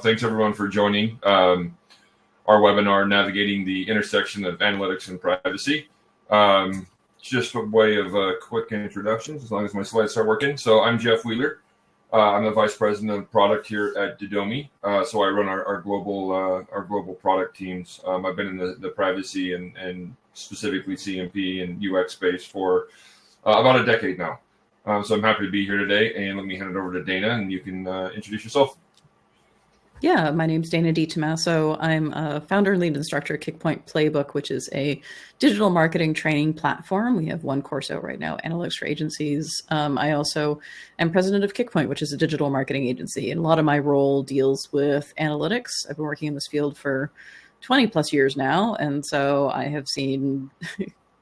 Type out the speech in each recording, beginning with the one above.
Thanks everyone for joining our webinar, Navigating the Intersection of Analytics and Privacy. Just a way of quick introductions, as long as my slides start working. So I'm Jeff Wheeler. I'm the Vice President of Product here at DiTomaso. So I run our global product teams. I've been in the privacy and specifically CMP and UX space for about a decade now. So I'm happy to be here today, and let me hand it over to Dana, and you can introduce yourself. Yeah, my name's Dana DiTomaso. I'm a founder and lead instructor at Kickpoint Playbook, which is a digital marketing training platform. We have one course out right now, Analytics for Agencies. I also am president of Kickpoint, which is a digital marketing agency. And a lot of my role deals with analytics. I've been working in this field for 20 plus years now. And so I have seen,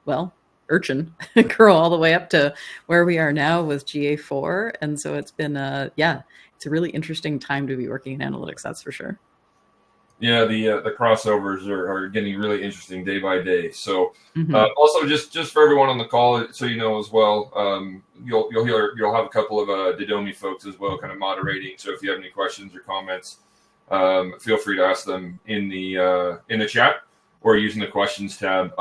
well, urchin grow all the way up to where we are now with GA4. And so it's been, it's a really interesting time to be working in analytics, that's for sure. Yeah, the crossovers are getting really interesting day by day. So also just for everyone on the call, so you know as well, you'll have a couple of DiTomaso folks as well, kind of moderating. So if you have any questions or comments, feel free to ask them in the chat or using the questions tab.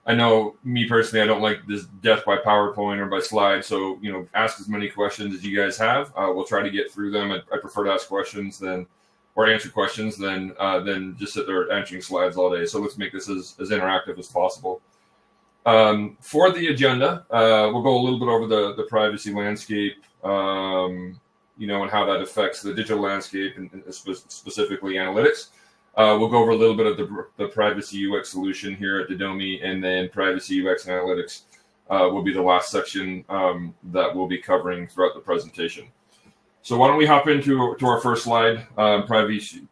I know me personally, I don't like this death by PowerPoint or by slide. So, ask as many questions as you guys have. We'll try to get through them. I prefer to ask questions or answer questions than just sit there answering slides all day. So let's make this as interactive as possible. For the agenda, we'll go a little bit over the privacy landscape, and how that affects the digital landscape and specifically analytics. We'll go over a little bit of the privacy UX solution here at DiTomaso, and then privacy UX and analytics will be the last section that we'll be covering throughout the presentation. So why don't we hop into our first slide, privacy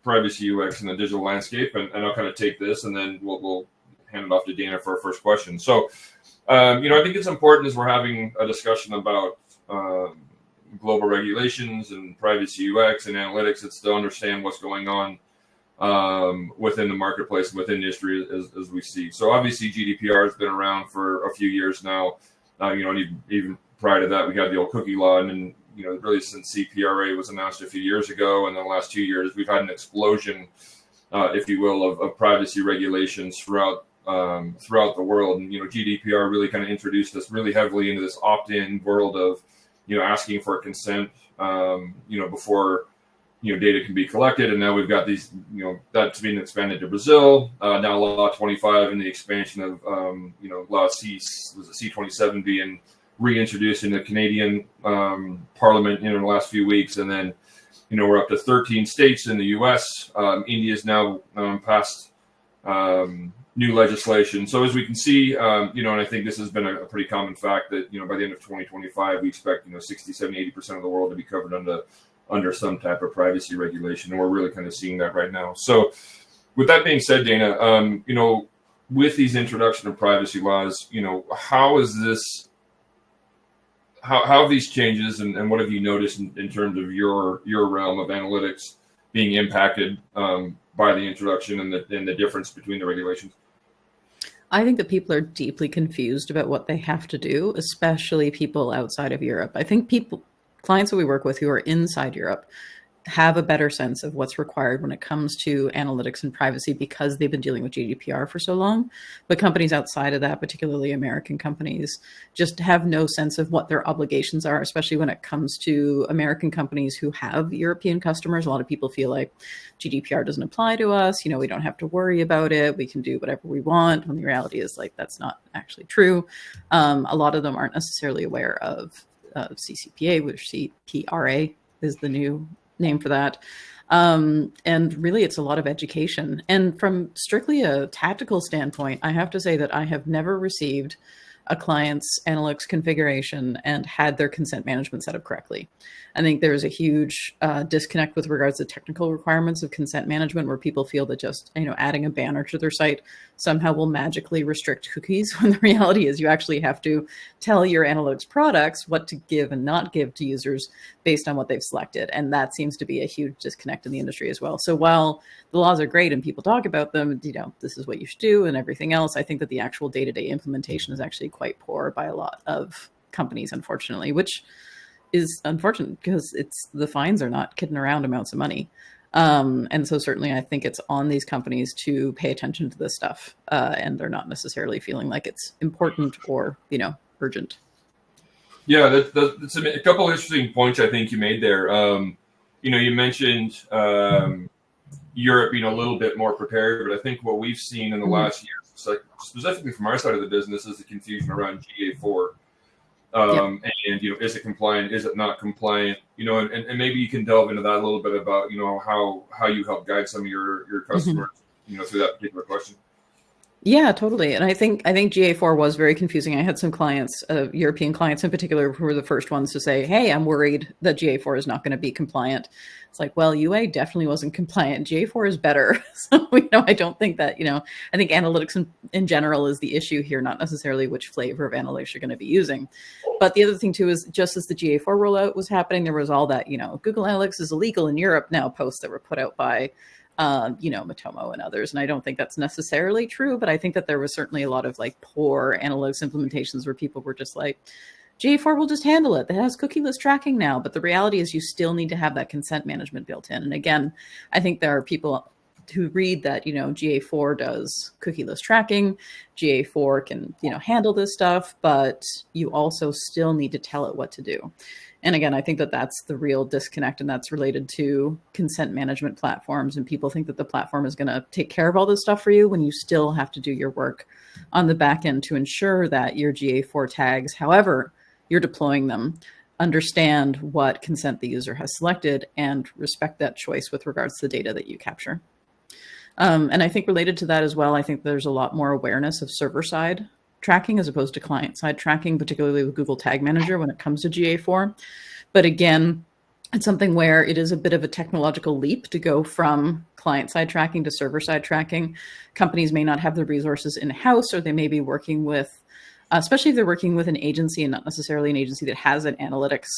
UX and the digital landscape, and I'll kind of take this, and then we'll hand it off to Dana for our first question. So, I think it's important as we're having a discussion about global regulations and privacy UX and analytics, it's to understand what's going on within the marketplace, within industry as we see. So obviously GDPR has been around for a few years now. Even prior to that, we had the old cookie law, and really since CPRA was announced a few years ago, and the last 2 years, we've had an explosion, if you will, of privacy regulations throughout the world. And GDPR really kind of introduced us really heavily into this opt-in world of asking for consent, before data can be collected. And now we've got these, that's being expanded to Brazil. Now Law 25 and the expansion of, Law C27 being reintroduced in the Canadian Parliament in the last few weeks. And then, we're up to 13 states in the US. India's now passed new legislation. So as we can see, and I think this has been a pretty common fact that, by the end of 2025, we expect, 60, 70, 80% of the world to be covered under some type of privacy regulation. And we're really kind of seeing that right now. So with that being said, Dana, with these introduction of privacy laws, how have these changes and what have you noticed in terms of your realm of analytics being impacted by the introduction and the difference between the regulations? I think that people are deeply confused about what they have to do, especially people outside of Europe. I think clients that we work with who are inside Europe have a better sense of what's required when it comes to analytics and privacy because they've been dealing with GDPR for so long. But companies outside of that, particularly American companies, just have no sense of what their obligations are, especially when it comes to American companies who have European customers. A lot of people feel like GDPR doesn't apply to us. We don't have to worry about it. We can do whatever we want. When the reality is that's not actually true. A lot of them aren't necessarily aware of CCPA, which CPRA is the new name for that. And really, it's a lot of education. And from strictly a tactical standpoint, I have to say that I have never received a client's analytics configuration and had their consent management set up correctly. I think there's a huge disconnect with regards to technical requirements of consent management, where people feel that just adding a banner to their site somehow will magically restrict cookies, when the reality is you actually have to tell your analytics products what to give and not give to users based on what they've selected. And that seems to be a huge disconnect in the industry as well. So while the laws are great and people talk about them, this is what you should do and everything else, I think that the actual day-to-day implementation is actually quite poor by a lot of companies, unfortunately, which is unfortunate because the fines are not kidding around amounts of money. And so certainly I think it's on these companies to pay attention to this stuff, and they're not necessarily feeling like it's important or, urgent. Yeah, that's a couple of interesting points I think you made there. You mentioned Europe being a little bit more prepared, but I think what we've seen in the last year, specifically from our side of the business, is the confusion around GA4. And is it compliant? Is it not compliant? And maybe you can delve into that a little bit about how you help guide some of your customers through that particular question. Yeah, totally. And I think GA4 was very confusing. I had some clients, European clients in particular, who were the first ones to say, "Hey, I'm worried that GA4 is not going to be compliant." It's like, well, UA definitely wasn't compliant. GA4 is better. So, I don't think that, I think analytics in general is the issue here, not necessarily which flavor of analytics you're going to be using. But the other thing too is, just as the GA4 rollout was happening, there was all that, Google Analytics is illegal in Europe now posts that were put out by DiTomaso and others. And I don't think that's necessarily true, but I think that there was certainly a lot of poor analytics implementations where people were just like, GA4 will just handle it. It has cookieless tracking now. But the reality is you still need to have that consent management built in. And again, I think there are people who read that, GA4 does cookieless tracking. GA4 can, handle this stuff, but you also still need to tell it what to do. And again, I think that that's the real disconnect, and that's related to consent management platforms. And people think that the platform is going to take care of all this stuff for you when you still have to do your work on the back end to ensure that your GA4 tags, however you're deploying them, understand what consent the user has selected and respect that choice with regards to the data that you capture. And I think related to that as well, I think there's a lot more awareness of server-side tracking as opposed to client-side tracking, particularly with Google Tag Manager when it comes to GA4. But again, it's something where it is a bit of a technological leap to go from client-side tracking to server-side tracking. Companies may not have the resources in-house, or they may be working with, especially if they're working with an agency and not necessarily an agency that has an analytics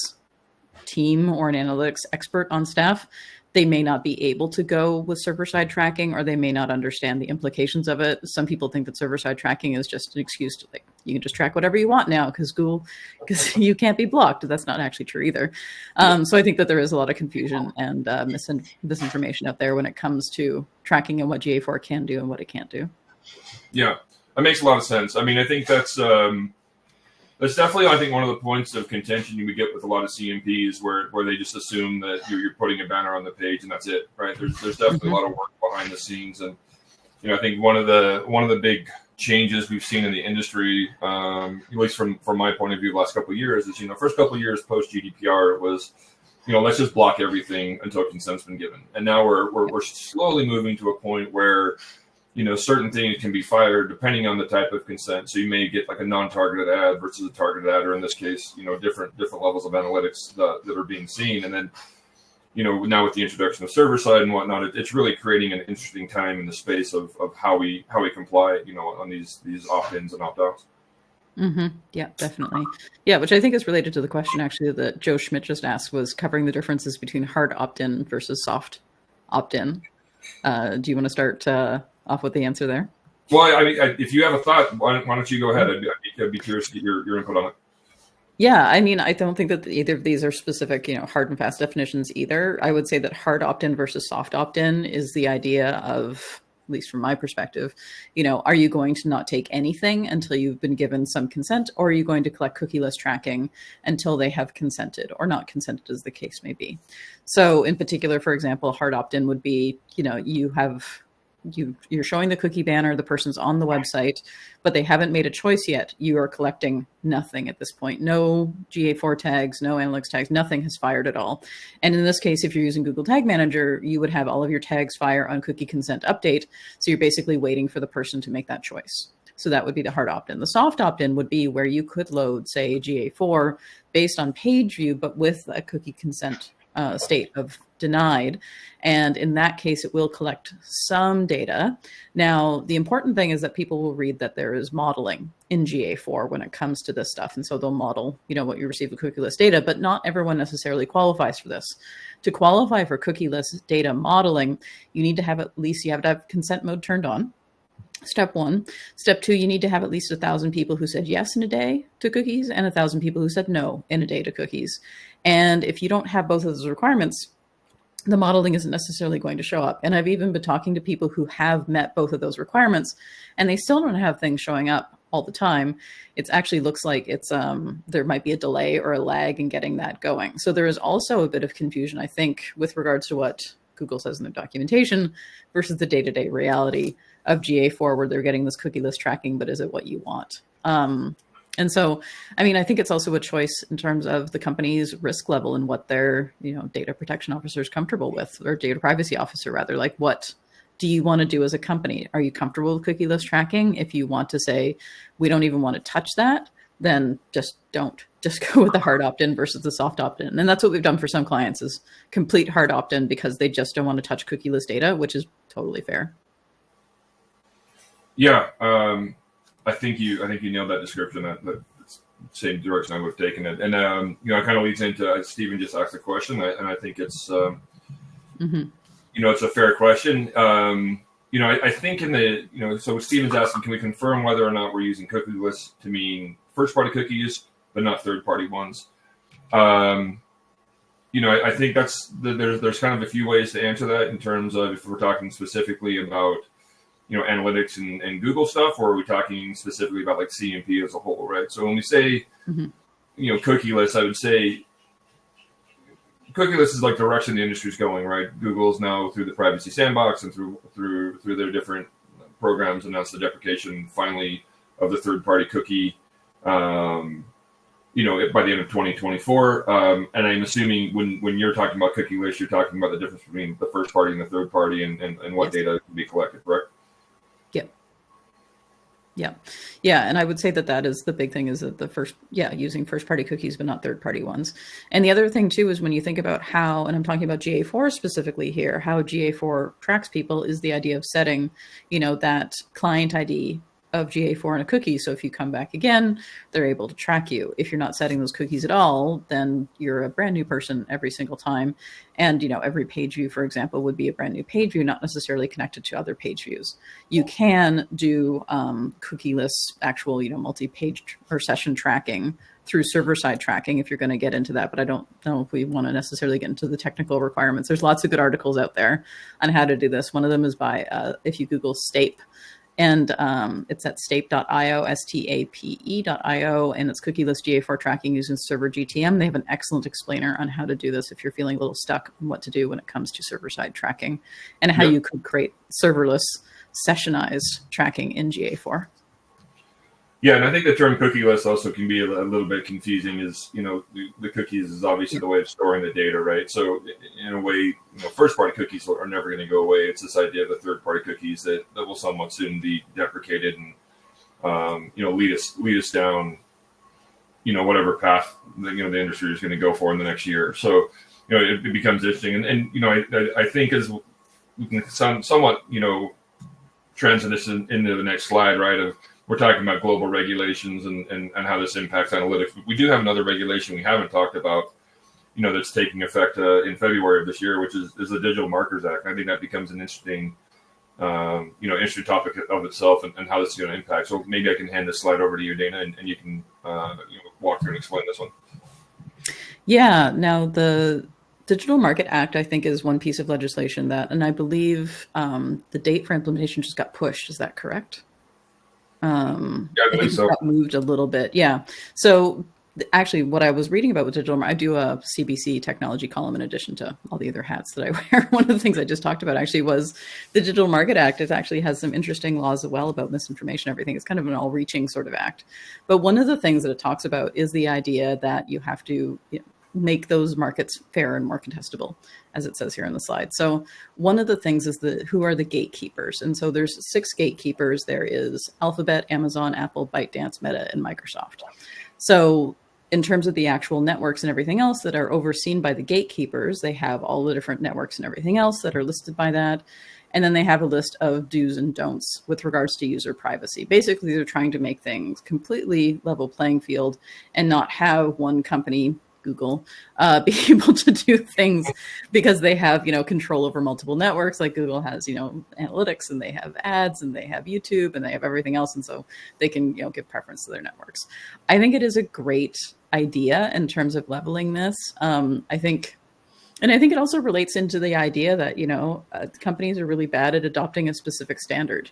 team or an analytics expert on staff, they may not be able to go with server-side tracking, or they may not understand the implications of it. Some people think that server-side tracking is just an excuse to you can just track whatever you want now because you can't be blocked. That's not actually true either. So I think that there is a lot of confusion and misinformation out there when it comes to tracking and what GA4 can do and what it can't do. Yeah, that makes a lot of sense. I mean, I think that's definitely, I think, one of the points of contention you would get with a lot of CMPs where they just assume that you're putting a banner on the page and that's it, right? There's definitely a lot of work behind the scenes, and I think one of the big changes we've seen in the industry, at least from my point of view, the last couple of years is first couple of years post GDPR, it was let's just block everything until consent's been given, and now we're slowly moving to a point where certain things can be fired depending on the type of consent. So you may get like a non-targeted ad versus a targeted ad, or in this case, different levels of analytics that are being seen. And then, now with the introduction of server side and whatnot, it's really creating an interesting time in the space of how we comply, on these opt-ins and opt-outs. Mm-hmm. Yeah, definitely. Yeah, which I think is related to the question actually that Joe Schmidt just asked, was covering the differences between hard opt-in versus soft opt-in. Do you want to start off with the answer there? Well, I mean, if you have a thought, why don't you go ahead? I'd be curious to get your input on it. Yeah, I mean, I don't think that either of these are specific, hard and fast definitions either. I would say that hard opt-in versus soft opt-in is the idea of, at least from my perspective, are you going to not take anything until you've been given some consent, or are you going to collect cookieless tracking until they have consented or not consented, as the case may be? So in particular, for example, hard opt-in would be, you're showing the cookie banner, the person's on the website, but they haven't made a choice yet. You are collecting nothing at this point. No GA4 tags, no analytics tags, nothing has fired at all. And in this case, if you're using Google Tag Manager, you would have all of your tags fire on cookie consent update. So you're basically waiting for the person to make that choice. So that would be the hard opt-in. The soft opt-in would be where you could load, say, GA4 based on page view, but with a cookie consent state of denied. And in that case, it will collect some data. Now, the important thing is that people will read that there is modeling in GA4 when it comes to this stuff. And so they'll model, what you receive with cookieless data, but not everyone necessarily qualifies for this. To qualify for cookieless data modeling, you have to have consent mode turned on. Step one. Step two, you need to have at least 1,000 people who said yes in a day to cookies and 1,000 people who said no in a day to cookies. And if you don't have both of those requirements, the modeling isn't necessarily going to show up. And I've even been talking to people who have met both of those requirements, and they still don't have things showing up all the time. It actually looks like it's there might be a delay or a lag in getting that going. So there is also a bit of confusion, I think, with regards to what Google says in their documentation versus the day-to-day reality of GA4, where they're getting this cookieless tracking, but is it what you want? And so, I mean, I think it's also a choice in terms of the company's risk level and what their, data protection officer is comfortable with, or data privacy officer rather. Like, what do you want to do as a company? Are you comfortable with cookieless tracking? If you want to say, we don't even want to touch that, then just don't. Just go with the hard opt-in versus the soft opt-in. And that's what we've done for some clients, is complete hard opt-in because they just don't want to touch cookieless data, which is totally fair. Yeah. I think you nailed that description. That's the same direction I would have taken it. And, it kind of leads into, Stephen just asked a question, and I think it's, it's a fair question. I think in the, so Stephen's asking, can we confirm whether or not we're using cookieless to mean first-party cookies, but not third-party ones? I think there's kind of a few ways to answer that in terms of if we're talking specifically about, analytics and Google stuff, or are we talking specifically about like CMP as a whole, right? So when we say, cookieless, I would say cookieless is like the direction the industry is going, right? Google's now through the privacy sandbox and through their different programs announced the deprecation finally of the third-party cookie, by the end of 2024. And I'm assuming when you're talking about cookieless, you're talking about the difference between the first party and the third party and what data can be collected, correct? Yeah. And I would say that is the big thing, is that using first party cookies, but not third party ones. And the other thing too, is when you think about how, and I'm talking about GA4 specifically here, how GA4 tracks people is the idea of setting, that client ID of GA4 in a cookie. So if you come back again, they're able to track you. If you're not setting those cookies at all, then you're a brand new person every single time. And, every page view, for example, would be a brand new page view, not necessarily connected to other page views. You can do cookieless actual, multi-page or session tracking through server-side tracking if you're going to get into that. But I don't know if we want to necessarily get into the technical requirements. There's lots of good articles out there on how to do this. One of them is by, if you Google Stape, and it's at stape.io, stape.io, and it's cookieless GA4 tracking using server GTM. They have an excellent explainer on how to do this if you're feeling a little stuck on what to do when it comes to server-side tracking, and how you could create serverless sessionized tracking in GA4. Yeah, and I think the term cookieless also can be a little bit confusing. Is the cookies is obviously the way of storing the data, right? So in a way, first-party cookies are never going to go away. It's this idea of the third-party cookies that will somewhat soon be deprecated and lead us down whatever path the industry is going to go for in the next year. So it becomes interesting, and I think as we can somewhat transition into the next slide, right? We're talking about global regulations and how this impacts analytics. We do have another regulation we haven't talked about, that's taking effect in February of this year, which is the Digital Markers Act. I think that becomes an interesting, interesting topic of itself and how this is going to impact. So maybe I can hand this slide over to you, Dana, and you can walk through and explain this one. Yeah. Now, the Digital Market Act, I think, is one piece of legislation and I believe the date for implementation just got pushed. Is that correct? I think so. It got moved a little bit. Yeah. So actually, what I was reading about with digital, I do a CBC technology column in addition to all the other hats that I wear. One of the things I just talked about actually was the Digital Market Act. It actually has some interesting laws as well about misinformation, everything. It's kind of an all-reaching sort of act. But one of the things that it talks about is the idea that you have to make those markets fair and more contestable, as it says here on the slide. So one of the things is who are the gatekeepers? And so there's 6 gatekeepers. There is Alphabet, Amazon, Apple, ByteDance, Meta, and Microsoft. So in terms of the actual networks and everything else that are overseen by the gatekeepers, they have all the different networks and everything else that are listed by that. And then they have a list of do's and don'ts with regards to user privacy. Basically, they're trying to make things completely level playing field and not have one company, Google, be able to do things because they have, control over multiple networks. Like Google has, analytics, and they have ads, and they have YouTube, and they have everything else. And so they can, give preference to their networks. I think it is a great idea in terms of leveling this. I think And I think it also relates into the idea that, companies are really bad at adopting a specific standard.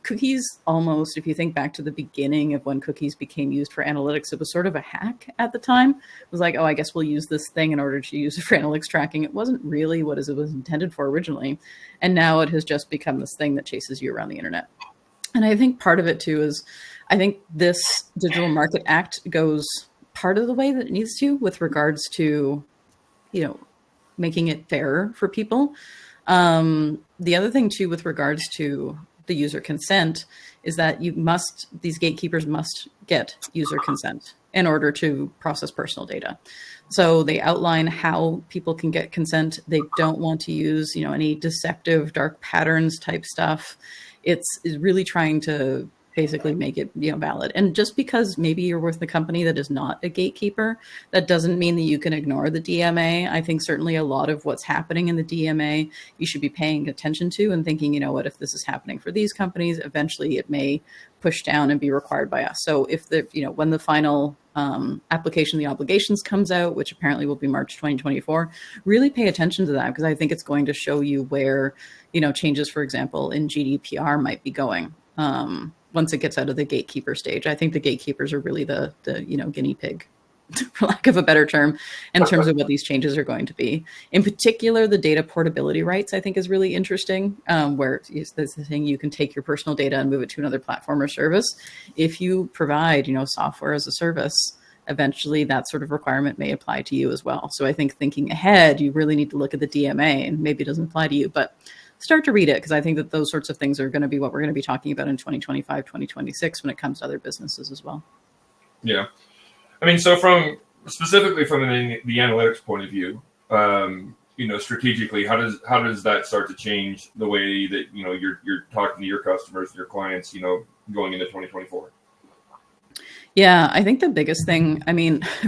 Cookies almost, if you think back to the beginning of when cookies became used for analytics, it was sort of a hack at the time. It was like, oh, I guess we'll use this thing in order to use it for analytics tracking. It wasn't really what it was intended for originally. And now it has just become this thing that chases you around the internet. And I think part of it too is, I think this Digital Market Act goes part of the way that it needs to with regards to, making it fairer for people. The other thing too, with regards to the user consent, is that these gatekeepers must get user consent in order to process personal data. So they outline how people can get consent. They don't want to use, any deceptive dark patterns type stuff. It's really trying to basically make it valid. And just because maybe you're with a company that is not a gatekeeper, that doesn't mean that you can ignore the DMA. I think certainly a lot of what's happening in the DMA you should be paying attention to and thinking, what if this is happening for these companies, eventually it may push down and be required by us. So if when the final application of the obligations comes out, which apparently will be March 2024, really pay attention to that, because I think it's going to show you where changes, for example, in GDPR might be going. Once it gets out of the gatekeeper stage. I think the gatekeepers are really the guinea pig, for lack of a better term, in terms of what these changes are going to be. In particular, the data portability rights, I think, is really interesting, where there's the thing you can take your personal data and move it to another platform or service. If you provide, software as a service, eventually that sort of requirement may apply to you as well. So I think thinking ahead, you really need to look at the DMA, and maybe it doesn't apply to you, but start to read it, because I think that those sorts of things are going to be what we're going to be talking about in 2025, 2026 when it comes to other businesses as well. Yeah. I mean, so specifically from the analytics point of view, strategically, how does that start to change the way that, you're talking to your customers, your clients, going into 2024? Yeah, I think the biggest thing,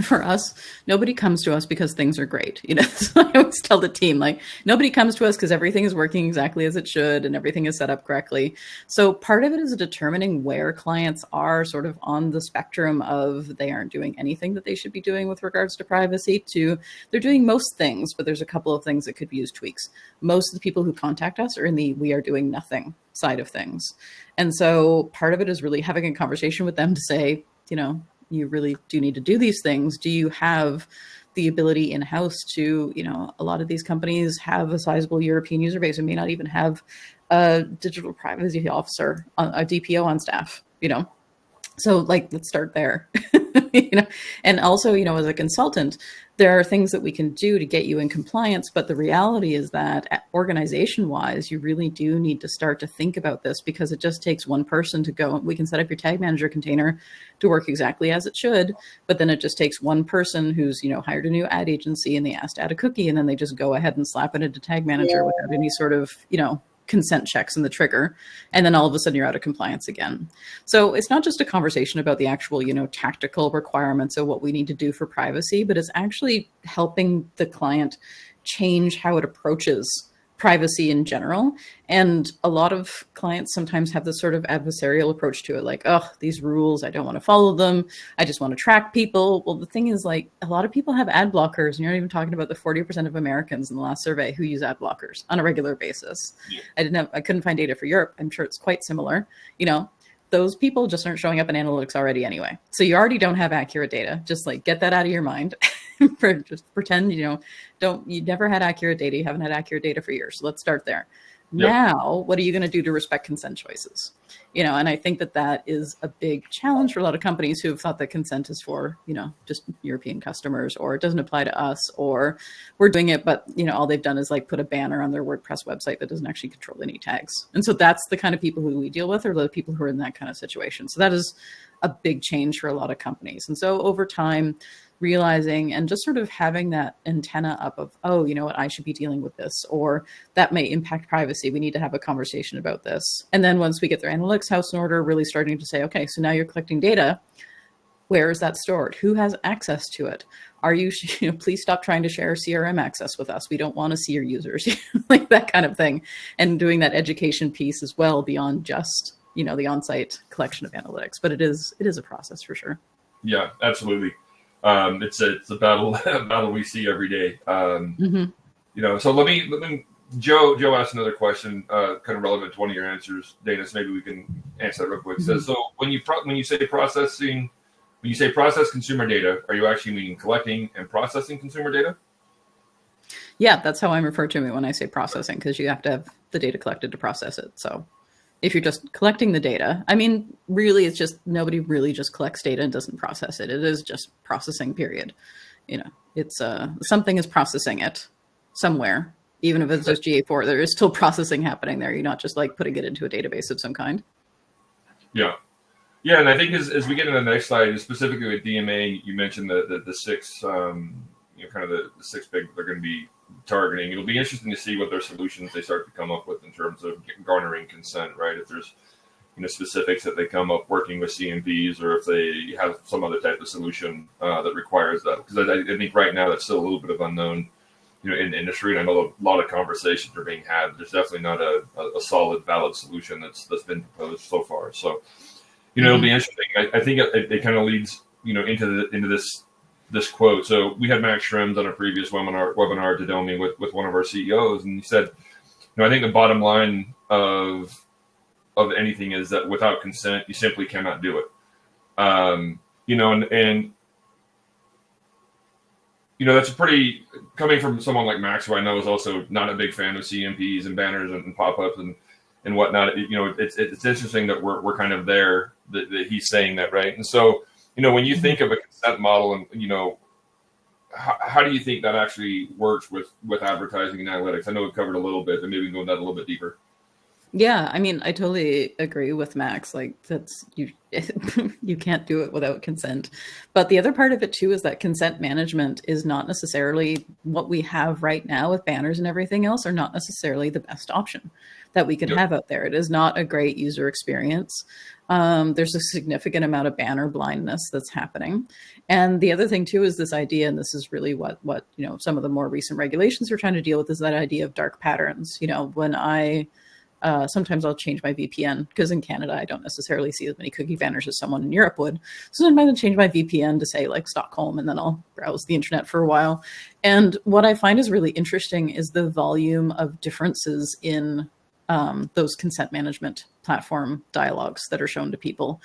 for us, nobody comes to us because things are great. So I always tell the team, nobody comes to us because everything is working exactly as it should and everything is set up correctly. So part of it is determining where clients are sort of on the spectrum of they aren't doing anything that they should be doing with regards to privacy to they're doing most things, but there's a couple of things that could use tweaks. Most of the people who contact us are in the we are doing nothing side of things. And so part of it is really having a conversation with them to say, you really do need to do these things. Do you have the ability in-house to, a lot of these companies have a sizable European user base and may not even have a digital privacy officer, a DPO on staff, So let's start there, and also, as a consultant, there are things that we can do to get you in compliance. But the reality is that organization wise, you really do need to start to think about this, because it just takes one person to go. We can set up your tag manager container to work exactly as it should. But then it just takes one person who's, hired a new ad agency and they asked to add a cookie, and then they just go ahead and slap it into tag manager without any sort of, consent checks in the trigger, and then all of a sudden you're out of compliance again. So it's not just a conversation about the actual, tactical requirements of what we need to do for privacy, but it's actually helping the client change how it approaches privacy in general. And a lot of clients sometimes have this sort of adversarial approach to it, like, oh, these rules, I don't want to follow them. I just want to track people. Well, the thing is, a lot of people have ad blockers, and you're not even talking about the 40% of Americans in the last survey who use ad blockers on a regular basis. Yeah. I couldn't find data for Europe. I'm sure it's quite similar. Those people just aren't showing up in analytics already anyway. So you already don't have accurate data. Just get that out of your mind. Just pretend, you never had accurate data. You haven't had accurate data for years. So let's start there. Yep. Now, what are you going to do to respect consent choices? And I think that is a big challenge for a lot of companies who have thought that consent is for, just European customers, or it doesn't apply to us, or we're doing it, but, all they've done is put a banner on their WordPress website that doesn't actually control any tags. And so that's the kind of people who we deal with, are the people who are in that kind of situation. So that is a big change for a lot of companies. And so over time, realizing and just sort of having that antenna up of, oh, you know what, I should be dealing with this, or that may impact privacy. We need to have a conversation about this. And then once we get their analytics house in order, really starting to say, okay, so now you're collecting data. Where is that stored? Who has access to it? Are you, please stop trying to share CRM access with us. We don't want to see your users, that kind of thing. And doing that education piece as well, beyond just, the on-site collection of analytics. But it is a process for sure. Yeah, absolutely. It's a battle we see every day. So let me Joe asked another question, kind of relevant to one of your answers, Dana. So maybe we can answer that real quick. Mm-hmm. So when you say processing, when you say process consumer data, are you actually meaning collecting and processing consumer data? Yeah, that's how I'm referred to it when I say processing, because you have to have the data collected to process it. So if you're just collecting the data, I mean, really, it's just nobody really just collects data and doesn't process it. It is just processing, period. It's something is processing it somewhere, even if it's just GA4. There is still processing happening there. You're not just like putting it into a database of some kind. Yeah. Yeah, and I think as we get into the next slide, specifically with DMA, you mentioned the six, kind of the six big they're going to be targeting. It'll be interesting to see what their solutions they start to come up with in terms of garnering consent, right? If there's specifics that they come up working with CMPs, or if they have some other type of solution that requires that. Because I think right now that's still a little bit of unknown, in the industry. And I know a lot of conversations are being had. There's definitely not a solid, valid solution that's been proposed so far. So, it'll be interesting. I think it kind of leads, into this quote. So we had Max Schrems on a previous webinar at Didomi with one of our CEOs, and he said, I think the bottom line of anything is that without consent, you simply cannot do it. And that's a pretty, coming from someone like Max, who I know is also not a big fan of CMPs and banners and pop-ups and whatnot. It's interesting that we're kind of there, that he's saying that, right? And so, when you think of a consent model, and how do you think that actually works with advertising and analytics? I know we've covered a little bit, but maybe we can go into that a little bit deeper. Yeah, I mean, I totally agree with Max. Like, that's you can't do it without consent. But the other part of it too is that consent management is not necessarily what we have right now with banners and everything else, are not necessarily the best option that we could have out there. It is not a great user experience. There's a significant amount of banner blindness that's happening. And the other thing too is this idea, and this is really what some of the more recent regulations are trying to deal with, is that idea of dark patterns. When I sometimes I'll change my VPN, because in Canada, I don't necessarily see as many cookie banners as someone in Europe would. So sometimes I'll change my VPN to say like Stockholm, and then I'll browse the internet for a while. And what I find is really interesting is the volume of differences in those consent management platform dialogues that are shown to people,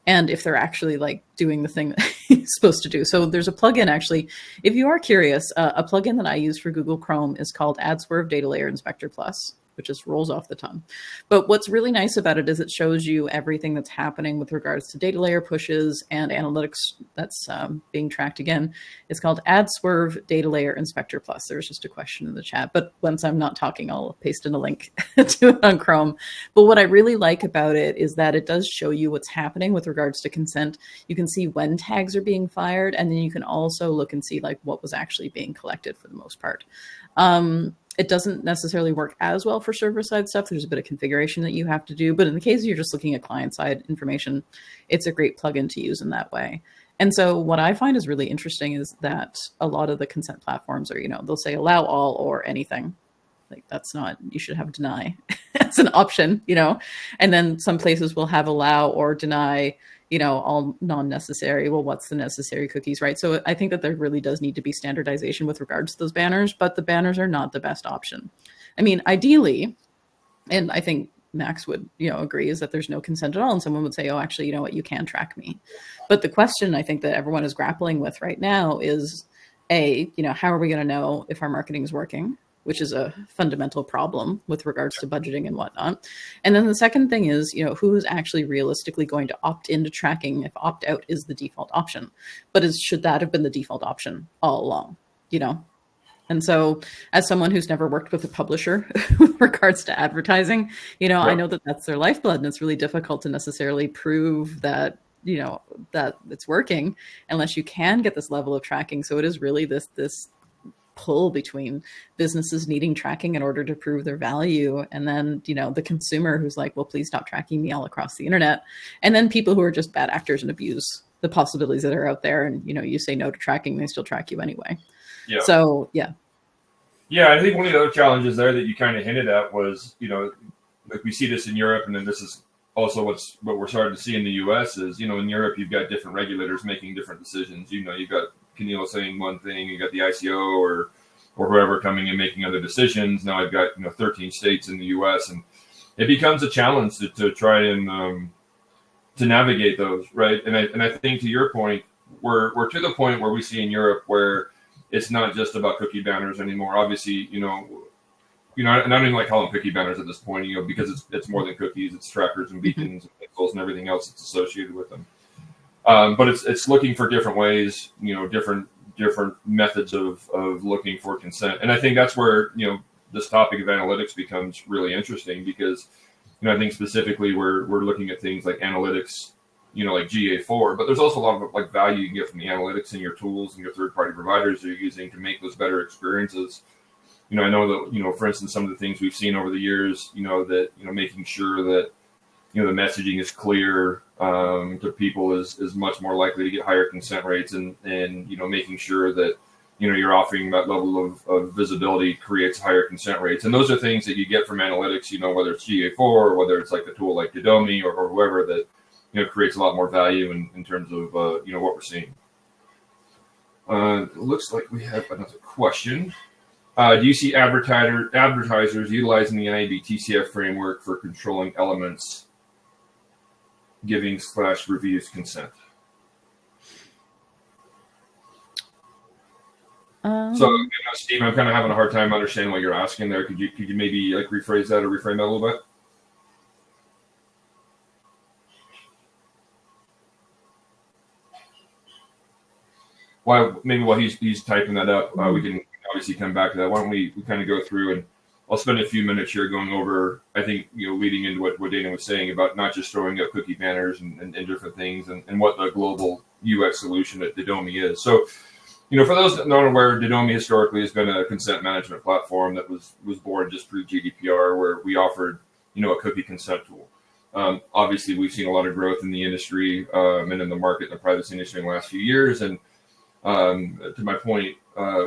and if they're actually like doing the thing that you're supposed to do. So there's a plugin, actually, if you are curious, a plugin that I use for Google Chrome is called AdSwerve Data Layer Inspector Plus, which just rolls off the tongue. But what's really nice about it is it shows you everything that's happening with regards to data layer pushes and analytics that's being tracked. Again, it's called AdSwerve Data Layer Inspector Plus. There's just a question in the chat, but once I'm not talking, I'll paste in a link to it on Chrome. But what I really like about it is that it does show you what's happening with regards to consent. You can see when tags are being fired, and then you can also look and see like what was actually being collected for the most part. It doesn't necessarily work as well for server-side stuff. There's a bit of configuration that you have to do. But in the case you're just looking at client-side information, it's a great plugin to use in that way. And so what I find is really interesting is that a lot of the consent platforms are, they'll say allow all or anything. Like, that's not, you should have deny as an option, and then some places will have allow or deny, all non-necessary. Well, what's the necessary cookies, right? So I think that there really does need to be standardization with regards to those banners, but the banners are not the best option. I mean, ideally, and I think Max would, agree, is that there's no consent at all. And someone would say, oh, actually, you know what, you can track me. But the question I think that everyone is grappling with right now is, how are we going to know if our marketing is working? Which is a fundamental problem with regards to budgeting and whatnot. And then the second thing is, who is actually realistically going to opt into tracking if opt out is the default option? But should that have been the default option all along, And so as someone who's never worked with a publisher with regards to advertising, I know that that's their lifeblood, and it's really difficult to necessarily prove that, that it's working unless you can get this level of tracking. So it is really this pull between businesses needing tracking in order to prove their value, and then the consumer who's like, well, please stop tracking me all across the internet, and then people who are just bad actors and abuse the possibilities that are out there, and you say no to tracking, they still track you anyway. So I think one of the other challenges there that you kind of hinted at was, like we see this in Europe, and then this is also what we're starting to see in the US is, in Europe you've got different regulators making different decisions. You've got Keneal saying one thing, you got the ICO or or whoever coming and making other decisions. Now I've got 13 states in the U.S. and it becomes a challenge to try and to navigate those, right? And I think to your point, we're to the point where we see in Europe where it's not just about cookie banners anymore. Obviously, and I don't even like calling them cookie banners at this point, because it's more than cookies. It's trackers and beacons and pixels and everything else that's associated with them. But it's looking for different ways, different methods of looking for consent. And I think that's where, this topic of analytics becomes really interesting because, I think specifically we're looking at things like analytics, like GA4, but there's also a lot of like value you can get from the analytics and your tools and your third-party providers you're using to make those better experiences. I know that, for instance, some of the things we've seen over the years, that, making sure that, the messaging is clear to people is much more likely to get higher consent rates and making sure that, you're offering that level of visibility creates higher consent rates. And those are things that you get from analytics, whether it's GA4 or whether it's like a tool like DiTomaso or whoever that, creates a lot more value in terms of, what we're seeing. It looks like we have another question. Do you see advertisers utilizing the IAB TCF framework for controlling elements, giving/reviews consent? So, Steve, I'm kind of having a hard time understanding what you're asking there. Could you maybe like rephrase that or reframe that a little bit? While he's typing that up, we can obviously come back to that. Why don't we kind of go through, and I'll spend a few minutes here going over, I think, leading into what Dana was saying about not just throwing up cookie banners and different things and what the global UX solution at DiTomaso is. So, for those that aren't aware, DiTomaso historically has been a consent management platform that was born just pre-GDPR, where we offered, a cookie consent tool. Obviously, we've seen a lot of growth in the industry and in the market, in the privacy industry in the last few years. And to my point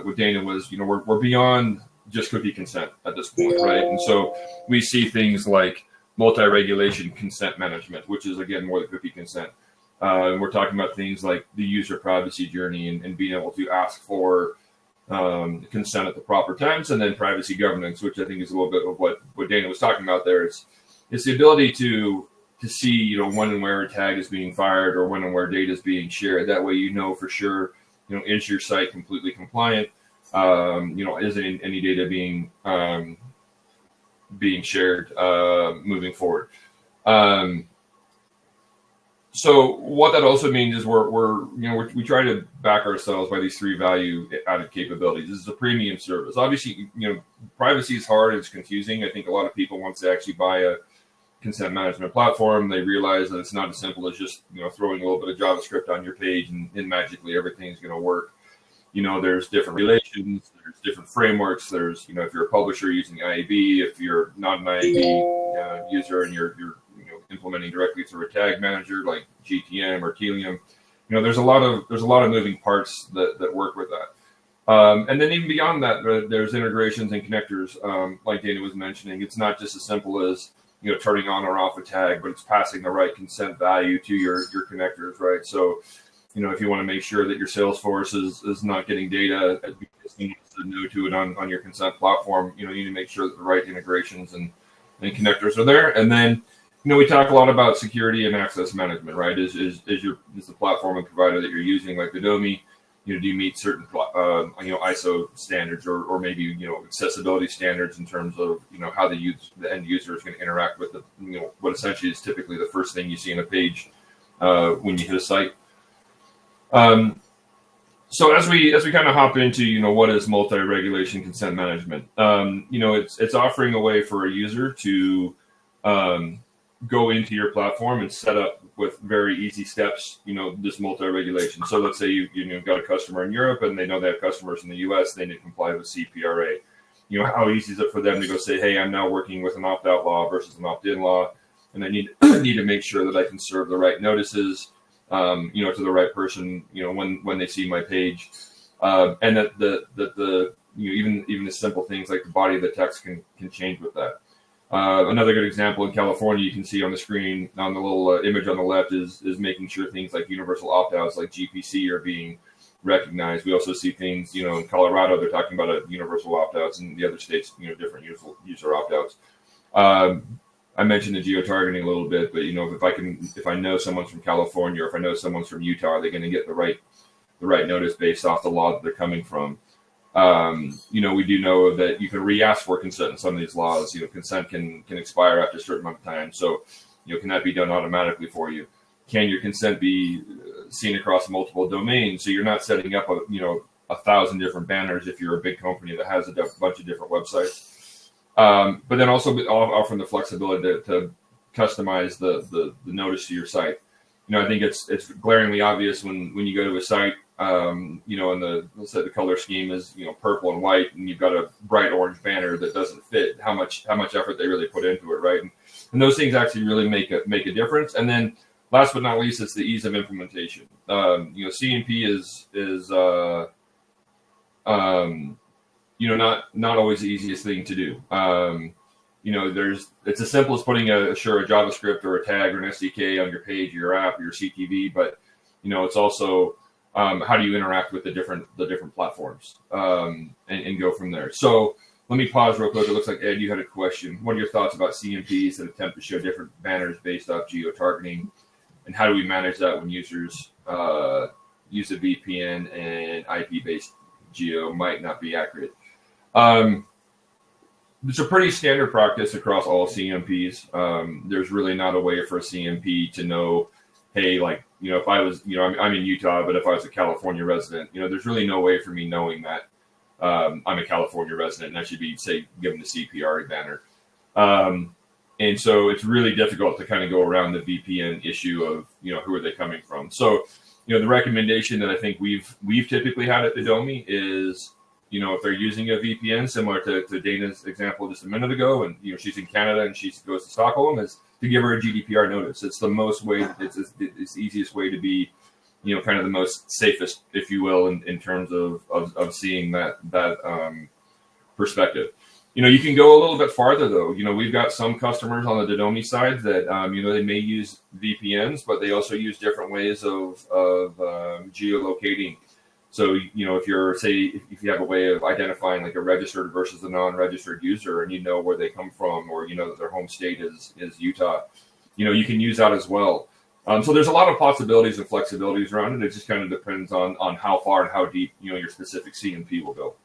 with Dana was, we're beyond just cookie consent at this point, right? And so we see things like multi-regulation consent management, which is, again, more than cookie consent. And we're talking about things like the user privacy journey and being able to ask for consent at the proper times, and then privacy governance, which I think is a little bit of what Dana was talking about there. It's the ability to see, when and where a tag is being fired or when and where data is being shared. That way, for sure, is your site completely compliant? Is any data being shared moving forward? So what that also means is we try to back ourselves by these three value added capabilities. This is a premium service. Obviously, privacy is hard. It's confusing. I think a lot of people, once they actually buy a consent management platform, they realize that it's not as simple as just, throwing a little bit of JavaScript on your page and magically everything's going to work. There's different relations, there's different frameworks. There's, if you're a publisher using IAB, if you're not an IAB user and you're implementing directly through a tag manager like GTM or Telium, there's a lot of moving parts that work with that. And then even beyond that, there's integrations and connectors, like Dana was mentioning. It's not just as simple as turning on or off a tag, but it's passing the right consent value to your connectors, right? So, if you want to make sure that your Salesforce is not getting data because you need to no to it on your consent platform, you need to make sure that the right integrations and connectors are there. And then, we talk a lot about security and access management, right? Is the platform and provider that you're using, like DiTomaso, do you meet certain ISO standards or maybe accessibility standards in terms of how the end user is going to interact with what essentially is typically the first thing you see on a page when you hit a site. So as we kind of hop into what is multi-regulation consent management, it's offering a way for a user to go into your platform and set up with very easy steps, this multi-regulation. So let's say you've got a customer in Europe and they know they have customers in the US, they need to comply with CPRA. How easy is it for them to go say, hey, I'm now working with an opt-out law versus an opt-in law, and I need to make sure that I can serve the right notices, to the right person, when they see my page, and that the even the simple things like the body of the text can change with that. Another good example in California, you can see on the screen on the little image on the left is making sure things like universal opt-outs like GPC are being recognized. We also see things, in Colorado, they're talking about a universal opt-outs, and the other states, different user opt-outs. I mentioned the geo-targeting a little bit, but if I know someone's from California, or if I know someone's from Utah, are they going to get the right notice based off the law that they're coming from? We do know that you can re-ask for consent in some of these laws. Consent can expire after a certain amount of time. So, can that be done automatically for you? Can your consent be seen across multiple domains? So you're not setting up 1,000 different banners if you're a big company that has a bunch of different websites. But then also offering the flexibility to customize the notice to your site. I think it's glaringly obvious when you go to a site, and let's say the color scheme is purple and white, and you've got a bright orange banner that doesn't fit. How much effort they really put into it, right? And those things actually really make a difference. And then last but not least, it's the ease of implementation. CMP is not always the easiest thing to do. It's as simple as putting a JavaScript or a tag or an SDK on your page, your app, or your CTV, but it's also how do you interact with the different platforms and go from there. So let me pause real quick. It looks like Ed, you had a question. What are your thoughts about CMPs that attempt to show different banners based off geo-targeting, and how do we manage that when users use a VPN and IP-based geo might not be accurate? It's a pretty standard practice across all CMPs. There's really not a way for a CMP to know, hey, if I was, I'm in Utah, but if I was a California resident, there's really no way for me knowing that I'm a California resident and I should be, say, given the CPRA banner. And so it's really difficult to kind of go around the VPN issue of, who are they coming from? So, the recommendation that I think we've typically had at DiTomaso is, if they're using a VPN, similar to Dana's example just a minute ago, and she's in Canada and she goes to Stockholm, is to give her a GDPR notice. It's the it's the easiest way to be, kind of the most safest, if you will, in terms of seeing that perspective. You can go a little bit farther though. We've got some customers on the DiTomaso side that they may use VPNs, but they also use different ways of geolocating. So, if you have a way of identifying like a registered versus a non-registered user, and where they come from, or that their home state is Utah, you can use that as well. So there's a lot of possibilities and flexibilities around it. It just kind of depends on how far and how deep your specific CMP will go.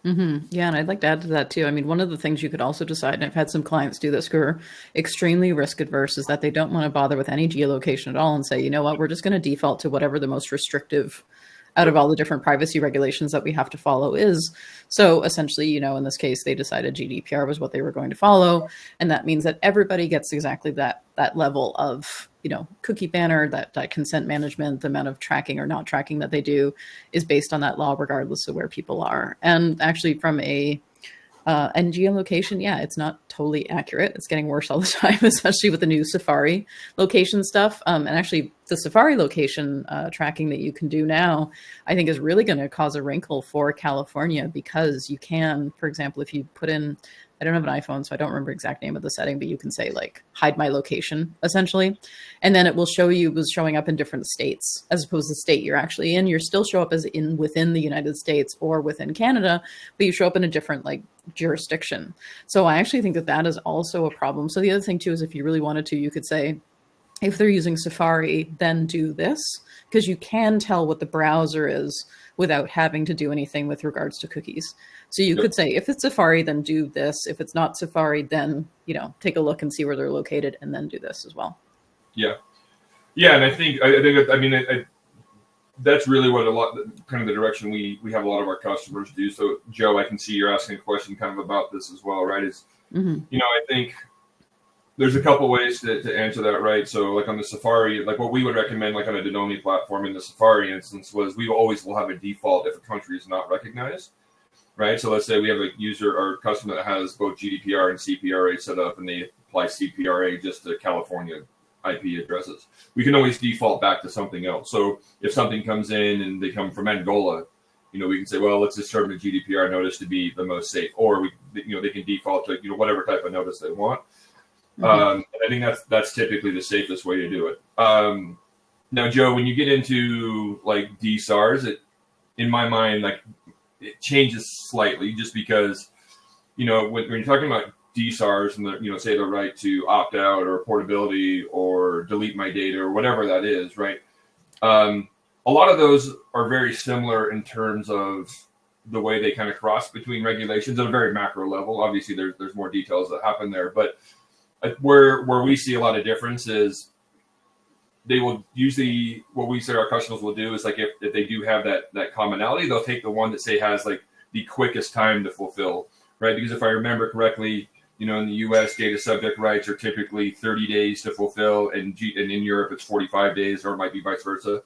Mm-hmm. Yeah, and I'd like to add to that too. I mean, one of the things you could also decide, and I've had some clients do this who are extremely risk adverse, is that they don't want to bother with any geolocation at all and say, we're just going to default to whatever the most restrictive out of all the different privacy regulations that we have to follow is. So essentially, in this case, they decided GDPR was what they were going to follow. And that means that everybody gets exactly that level of, cookie banner, that consent management, the amount of tracking or not tracking that they do is based on that law, regardless of where people are. And actually from and geolocation, yeah, it's not totally accurate. It's getting worse all the time, especially with the new Safari location stuff. And actually the Safari location tracking that you can do now, I think is really going to cause a wrinkle for California, because you can, for example, if you put in, I don't have an iPhone, so I don't remember exact name of the setting, but you can say hide my location essentially. And then it will show you was showing up in different states as opposed to the state you're actually in. You still show up as within the United States or within Canada, but you show up in a different jurisdiction. So I actually think that is also a problem. So the other thing too is if you really wanted to, you could say, if they're using Safari, then do this, because you can tell what the browser is without having to do anything with regards to cookies. So you could say, if it's Safari, then do this. If it's not Safari, then, take a look and see where they're located and then do this as well. Yeah. Yeah. And I think that's really what kind of the direction we have a lot of our customers do. So Joe, I can see you're asking a question kind of about this as well, right? It's, I think there's a couple ways to answer that, right? So on the Safari, what we would recommend, on a DiTomaso platform in the Safari instance, was we always will have a default if a country is not recognized, right? So let's say we have a user or customer that has both GDPR and CPRA set up, and they apply CPRA just to California IP addresses. We can always default back to something else. So if something comes in and they come from Angola, we can say, well, let's just determine the GDPR notice to be the most safe, or they can default to whatever type of notice they want. And I think that's typically the safest way to do it. Now, Joe, when you get into DSARs, in my mind, like it changes slightly just because, when you're talking about DSARs and say the right to opt out or portability or delete my data or whatever that is, right? A lot of those are very similar in terms of the way they kind of cross between regulations at a very macro level. Obviously, there's more details that happen there, but where we see a lot of difference is they will usually, what we say our customers will do is like if they do have that commonality, they'll take the one that say has like the quickest time to fulfill, right? Because if I remember correctly, in the US, data subject rights are typically 30 days to fulfill, and in Europe it's 45 days, or it might be vice versa.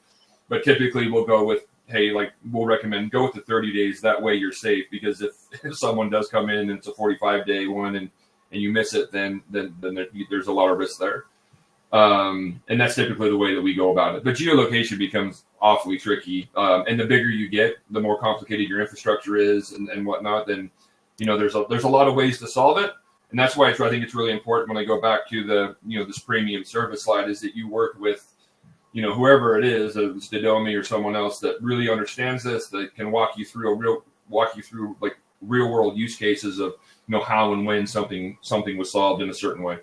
But typically we'll go with, hey, like we'll recommend go with the 30 days. That way you're safe, because if someone does come in and it's a 45-day one and you miss it, then there's a lot of risk there. And that's typically the way that we go about it. But geolocation becomes awfully tricky. And the bigger you get, the more complicated your infrastructure is and whatnot. Then, there's a lot of ways to solve it. And that's why I think it's really important when I go back to the, this premium service slide, is that you work with, whoever it is, it's DiTomaso or someone else that really understands this, that can walk you through like real world use cases of, how and when something was solved in a certain way.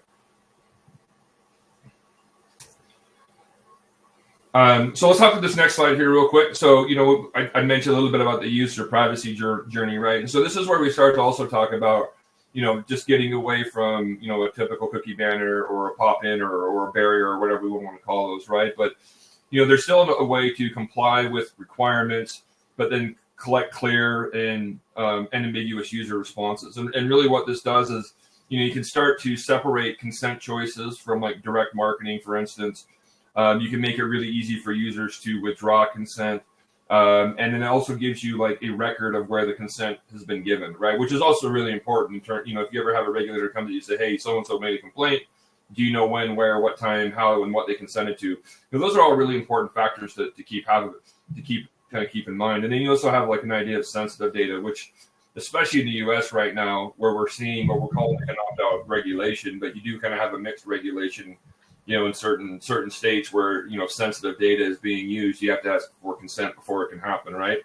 So let's hop to this next slide here real quick. So, I mentioned a little bit about the user privacy journey, right? And so this is where we start to also talk about, just getting away from, a typical cookie banner or a pop-in or a barrier or whatever we want to call those, right? But, there's still a way to comply with requirements, but then collect clear and ambiguous user responses. And really what this does is, you can start to separate consent choices from like direct marketing, for instance. You can make it really easy for users to withdraw consent. And then it also gives you like a record of where the consent has been given, right? Which is also really important in turn. If you ever have a regulator come to you and say, hey, so-and-so made a complaint, do you know when, where, what time, how, and what they consented to? Those are all really important factors to keep in mind. And then you also have like an idea of sensitive data, which especially in the US right now, where we're seeing what we're calling an opt-out regulation, but you do kind of have a mixed regulation, in certain states where, sensitive data is being used, you have to ask for consent before it can happen, right?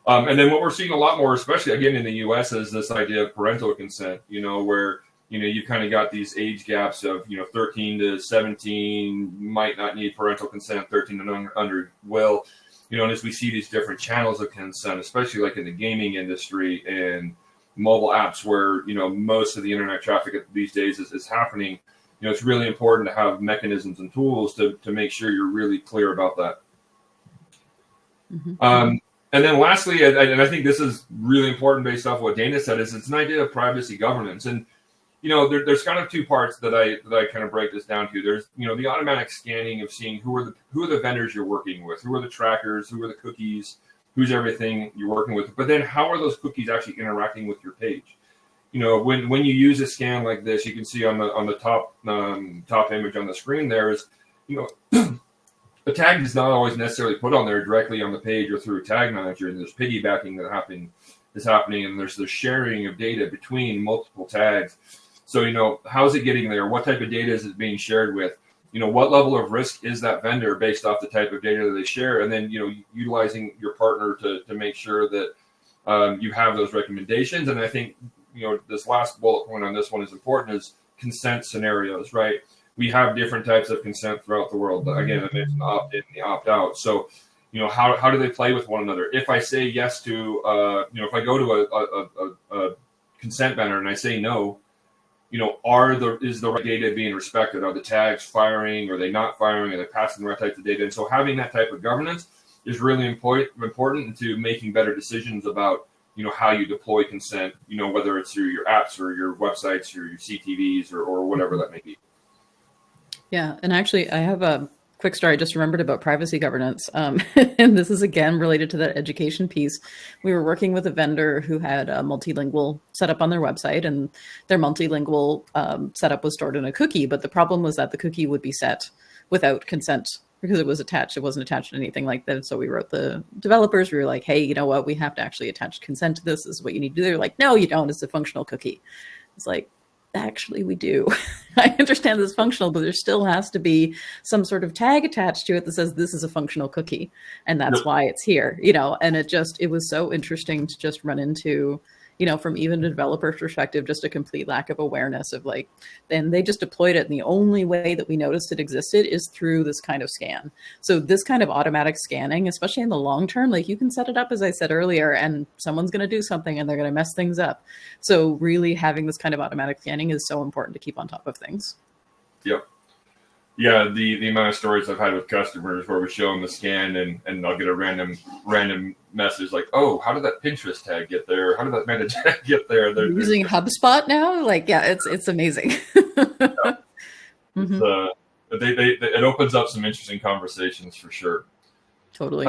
And then what we're seeing a lot more, especially again in the US, is this idea of parental consent, where, you've kind of got these age gaps of, 13 to 17 might not need parental consent, 13 and under will, and as we see these different channels of consent, especially like in the gaming industry and mobile apps where, most of the internet traffic these days is happening, it's really important to have mechanisms and tools to make sure you're really clear about that. Mm-hmm. And then lastly, and I think this is really important based off what Dana said, is it's an idea of privacy governance. And, there's kind of two parts that I kind of break this down to. There's, the automatic scanning of seeing who are the vendors you're working with, who are the trackers, who are the cookies, who's everything you're working with. But then how are those cookies actually interacting with your page? When you use a scan like this, you can see on the top image on the screen there is, the tag is not always necessarily put on there directly on the page or through a tag manager, and there's piggybacking is happening, and there's the sharing of data between multiple tags. So, how's it getting there? What type of data is it being shared with? What level of risk is that vendor based off the type of data that they share? And then, utilizing your partner to make sure that you have those recommendations. And I think, this last bullet point on this one is important, is consent scenarios, right? We have different types of consent throughout the world. Again, I mentioned the opt-in and the opt-out. So, how do they play with one another? If I say yes to, if I go to a consent banner and I say no, is the right data being respected? Are the tags firing? Are they not firing? Are they passing the right types of data? And so having that type of governance is really important to making better decisions about, how you deploy consent, whether it's through your apps or your websites or your CTVs or whatever that may be. Yeah. And actually, I have a quick story I just remembered about privacy governance. And this is, again, related to that education piece. We were working with a vendor who had a multilingual setup on their website, and their multilingual setup was stored in a cookie. But the problem was that the cookie would be set without consent because it was attached. It wasn't attached to anything like that. So we wrote the developers. We were like, hey, you know what? We have to actually attach consent to this. This is what you need to do. They're like, no, you don't. It's a functional cookie. It's like, actually we do. I understand this is functional, but there still has to be some sort of tag attached to it that says this is a functional cookie and that's Yep. why it's here, and it was so interesting to just run into, from even a developer perspective, just a complete lack of awareness of like, then they just deployed it. And the only way that we noticed it existed is through this kind of scan. So this kind of automatic scanning, especially in the long term, like you can set it up, as I said earlier, and someone's going to do something and they're going to mess things up. So really having this kind of automatic scanning is so important to keep on top of things. Yep. Yeah, the amount of stories I've had with customers where we show them the scan and I'll get a random message like, oh, how did that Pinterest tag get there? How did that meta tag get there? They're using HubSpot now? Like, yeah, it's amazing. Yeah. Mm-hmm. It opens up some interesting conversations for sure. Totally.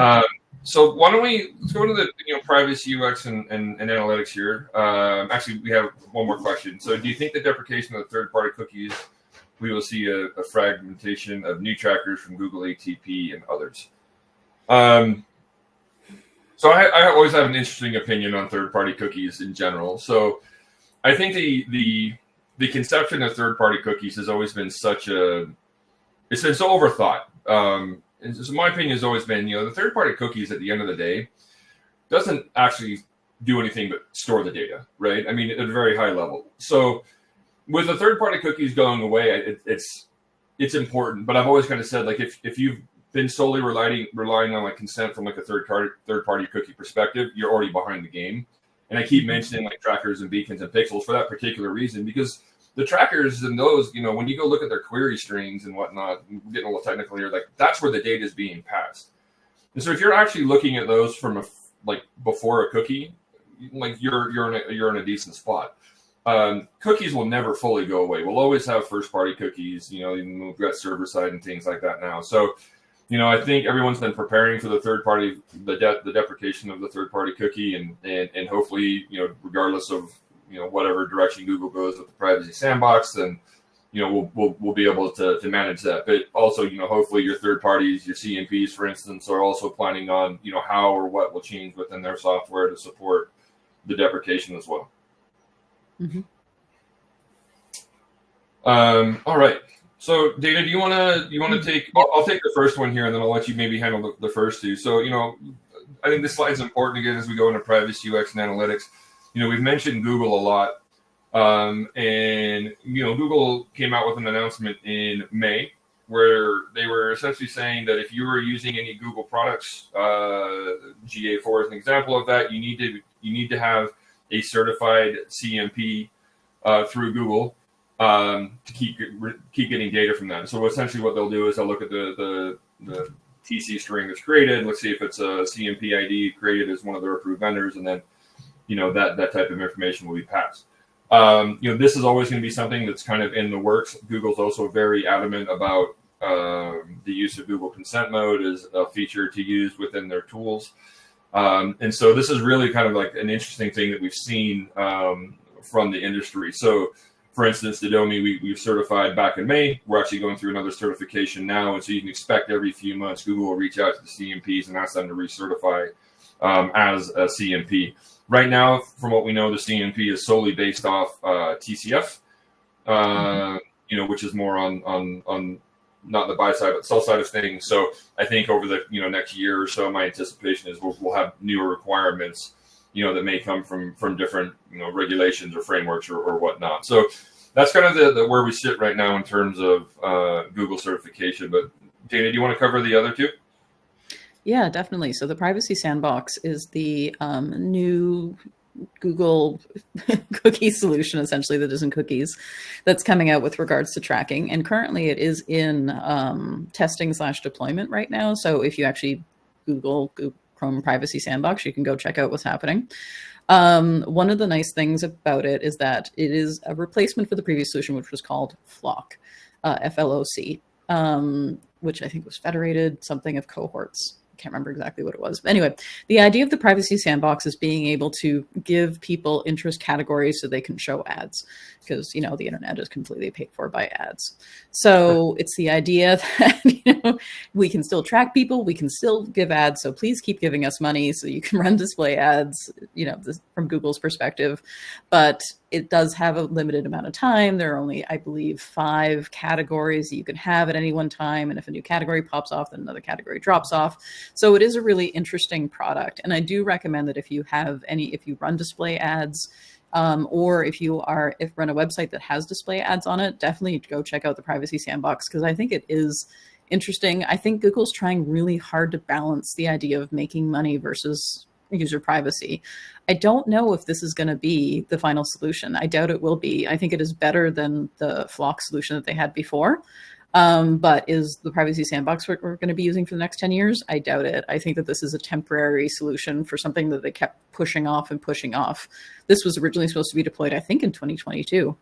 So why don't let's go to the privacy, UX, and analytics here. Actually, we have one more question. So do you think the deprecation of the third-party cookies, we will see a fragmentation of new trackers from Google ATP and others? So I always have an interesting opinion on third-party cookies in general. So I think the conception of third-party cookies has always been it's been so overthought. And so my opinion has always been, the third-party cookies at the end of the day doesn't actually do anything but store the data, right? I mean, at a very high level. So with the third-party cookies going away, it's important. But I've always kind of said, like, if you've been solely relying on like consent from like a third-party cookie perspective, you're already behind the game. And I keep mentioning like trackers and beacons and pixels for that particular reason, because the trackers and those, when you go look at their query strings and whatnot, getting a little technical here, like that's where the data is being passed. And so if you're actually looking at those from before a cookie, like you're in a decent spot. Cookies will never fully go away. We'll always have first party cookies, even we've got server side and things like that now. So, I think everyone's been preparing for the third party, the deprecation of the third party cookie, and hopefully, regardless of whatever direction Google goes with the privacy sandbox, then we'll be able to manage that. But also, hopefully your third parties, your CMPs, for instance, are also planning on how or what will change within their software to support the deprecation as well. Mm-hmm. All right. So, Dana, do you want to take? I'll take the first one here, and then I'll let you maybe handle the first two. So, I think this slide is important again as we go into privacy, UX, and analytics. We've mentioned Google a lot, and Google came out with an announcement in May where they were essentially saying that if you were using any Google products, GA4 is an example of that, you need to have a certified CMP through Google to keep getting data from them. So essentially, what they'll do is they'll look at the TC string that's created. Let's see if it's a CMP ID created as one of their approved vendors, and then that type of information will be passed. This is always going to be something that's kind of in the works. Google's also very adamant about the use of Google Consent Mode as a feature to use within their tools. And so this is really kind of like an interesting thing that we've seen from the industry. So, for instance, Didomi, we've certified back in May. We're actually going through another certification now. And so you can expect every few months, Google will reach out to the CMPs and ask them to recertify as a CMP. Right now, from what we know, the CMP is solely based off TCF, which is more on not the buy side, but sell side of things. So I think over the next year or so, my anticipation is we'll have newer requirements, that may come from different regulations or frameworks or whatnot. So that's kind of the where we sit right now in terms of Google certification. But Dana, do you want to cover the other two? Yeah, definitely. So the Privacy Sandbox is the new Google cookie solution, essentially, that isn't cookies, that's coming out with regards to tracking. And currently it is in testing/deployment right now. So if you actually Google Chrome Privacy Sandbox, you can go check out what's happening. One of the nice things about it is that it is a replacement for the previous solution, which was called FLOC, FLOC, which I think was federated something of cohorts. I can't remember exactly what it was. But anyway, the idea of the Privacy Sandbox is being able to give people interest categories so they can show ads, because, the internet is completely paid for by ads. So it's the idea that, we can still track people, we can still give ads. So please keep giving us money so you can run display ads, from Google's perspective. But it does have a limited amount of time. There are only, I believe, 5 categories that you can have at any one time. And if a new category pops off, then another category drops off. So it is a really interesting product. And I do recommend that if you run display ads, or if run a website that has display ads on it, definitely go check out the Privacy Sandbox, because I think it is interesting. I think Google's trying really hard to balance the idea of making money versus user privacy. I don't know if this is going to be the final solution. I doubt it will be. I think it is better than the Flock solution that they had before. But is the Privacy Sandbox what we're going to be using for the next 10 years? I doubt it. I think that this is a temporary solution for something that they kept pushing off and pushing off. This was originally supposed to be deployed, I think, in 2022.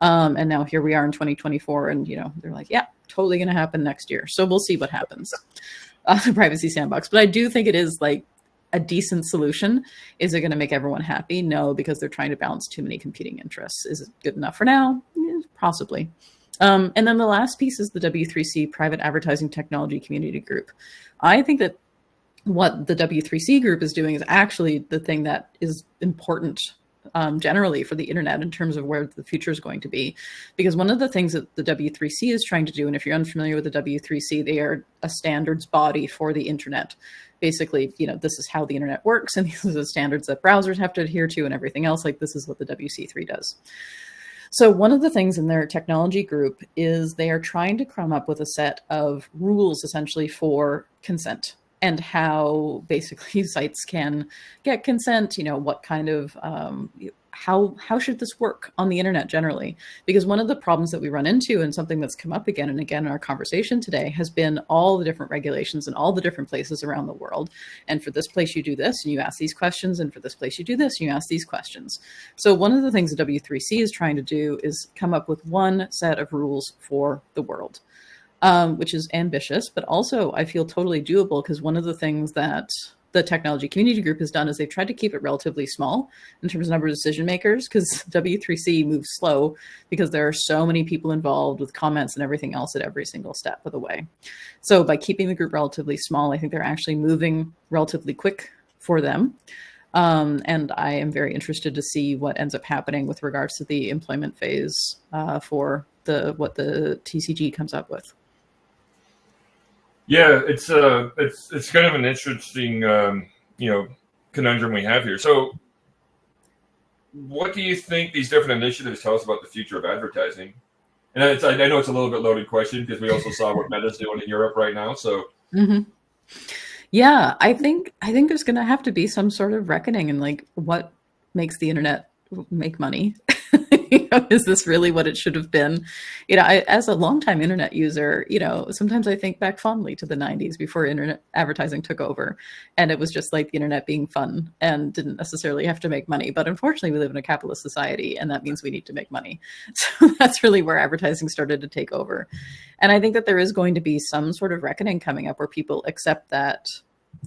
And now here we are in 2024, and they're like, yeah, totally going to happen next year. So we'll see what happens. The Privacy Sandbox. But I do think it is like a decent solution. Is it going to make everyone happy? No, because they're trying to balance too many competing interests. Is it good enough for now? Possibly. And then the last piece is the W3C, Private Advertising Technology Community Group. I think that what the W3C group is doing is actually the thing that is important generally for the internet in terms of where the future is going to be. Because one of the things that the W3C is trying to do, and if you're unfamiliar with the W3C, they are a standards body for the internet. Basically, this is how the internet works, and these are the standards that browsers have to adhere to and everything else. Like, this is what the WC3 does. So one of the things in their technology group is they are trying to come up with a set of rules essentially for consent, and how basically sites can get consent, what kind of, how should this work on the internet generally? Because one of the problems that we run into, and something that's come up again and again in our conversation today, has been all the different regulations in all the different places around the world. And for this place, you do this and you ask these questions. And for this place, you do this and you ask these questions. So one of the things the W3C is trying to do is come up with one set of rules for the world. Which is ambitious, but also I feel totally doable, because one of the things that the technology community group has done is they've tried to keep it relatively small in terms of number of decision makers, because W3C moves slow because there are so many people involved with comments and everything else at every single step of the way. So by keeping the group relatively small, I think they're actually moving relatively quick for them. And I am very interested to see what ends up happening with regards to the employment phase for what the TCG comes up with. Yeah, it's kind of an interesting conundrum we have here. So, what do you think these different initiatives tell us about the future of advertising? And I know it's a little bit loaded question, because we also saw what Meta's doing in Europe right now. So, yeah, I think there's going to have to be some sort of reckoning in like what makes the internet make money. Is this really what it should have been? As a longtime internet user, sometimes I think back fondly to the 90s before internet advertising took over. And it was just like the internet being fun and didn't necessarily have to make money. But unfortunately, we live in a capitalist society, and that means we need to make money. So that's really where advertising started to take over. And I think that there is going to be some sort of reckoning coming up where people accept that,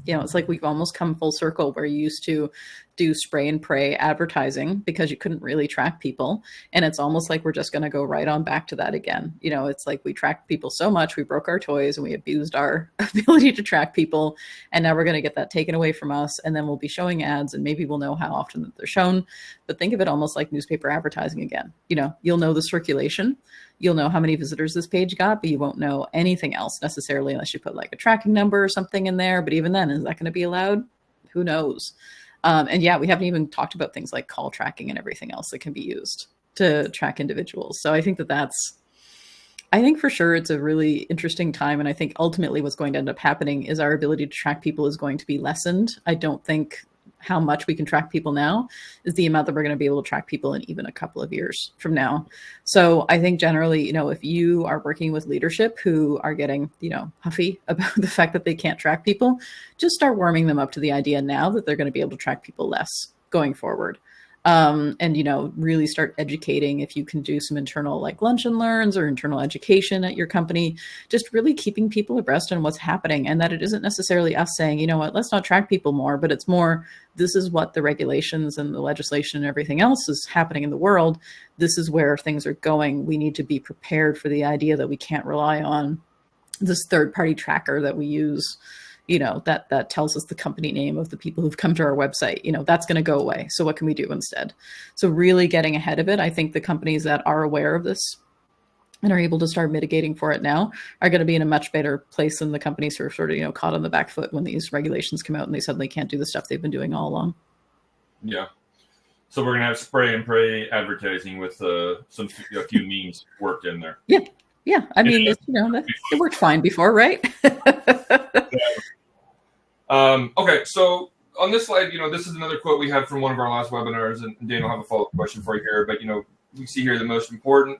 it's like we've almost come full circle, where you used to do spray and pray advertising because you couldn't really track people. And it's almost like we're just going to go right on back to that again. It's like we tracked people so much, we broke our toys and we abused our ability to track people. And now we're going to get that taken away from us. And then we'll be showing ads, and maybe we'll know how often that they're shown. But think of it almost like newspaper advertising again. You'll know the circulation. You'll know how many visitors this page got, but you won't know anything else necessarily unless you put like a tracking number or something in there. But even then, is that going to be allowed? Who knows? And yeah, we haven't even talked about things like call tracking and everything else that can be used to track individuals. So I think I think for sure it's a really interesting time. And I think ultimately what's going to end up happening is our ability to track people is going to be lessened. I don't think how much we can track people now is the amount that we're going to be able to track people in even a couple of years from now. So I think generally, if you are working with leadership who are getting, huffy about the fact that they can't track people, just start warming them up to the idea now that they're going to be able to track people less going forward. And really start educating. If you can do some internal like lunch and learns or internal education at your company, just really keeping people abreast on what's happening, and that it isn't necessarily us saying, let's not track people more, but it's more, this is what the regulations and the legislation and everything else is happening in the world. This is where things are going. We need to be prepared for the idea that we can't rely on this third-party tracker that we use that tells us the company name of the people who've come to our website. That's going to go away. So what can we do instead? So really getting ahead of it. I think the companies that are aware of this and are able to start mitigating for it now are going to be in a much better place than the companies who are sort of, caught on the back foot when these regulations come out and they suddenly can't do the stuff they've been doing all along. Yeah. So we're going to have spray and pray advertising with a few memes worked in there. Yeah. Yeah. I mean, it worked fine before, right? Okay. So on this slide, this is another quote we had from one of our last webinars, and Dan will have a follow-up question for you here. But, we see here the most important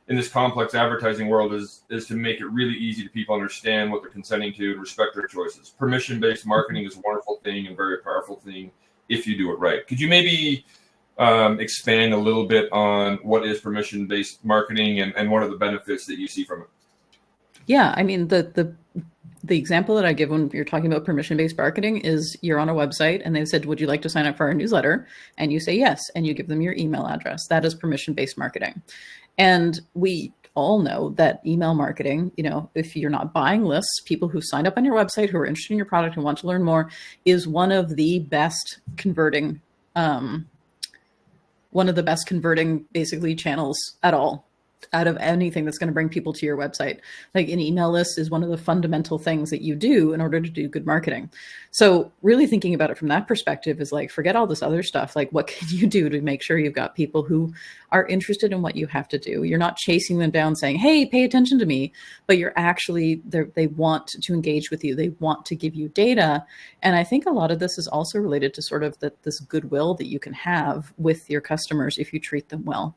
in this complex advertising world is to make it really easy to people understand what they're consenting to and respect their choices. Permission-based marketing is a wonderful thing and very powerful thing if you do it right. Could you maybe expand a little bit on what is permission-based marketing and what are the benefits that you see from it? Yeah, I mean, the example that I give when you're talking about permission-based marketing is you're on a website and they've said, would you like to sign up for our newsletter? And you say yes, and you give them your email address. That is permission-based marketing. And we all know that email marketing, if you're not buying lists, people who signed up on your website, who are interested in your product and want to learn more, is one of the best converting basically channels at all, out of anything that's going to bring people to your website. Like an email list is one of the fundamental things that you do in order to do good marketing. So really thinking about it from that perspective is like, forget all this other stuff. Like, what can you do to make sure you've got people who are interested in what you have to do? You're not chasing them down saying, hey, pay attention to me, but you're actually, they want to engage with you. They want to give you data. And I think a lot of this is also related to sort of this goodwill that you can have with your customers if you treat them well.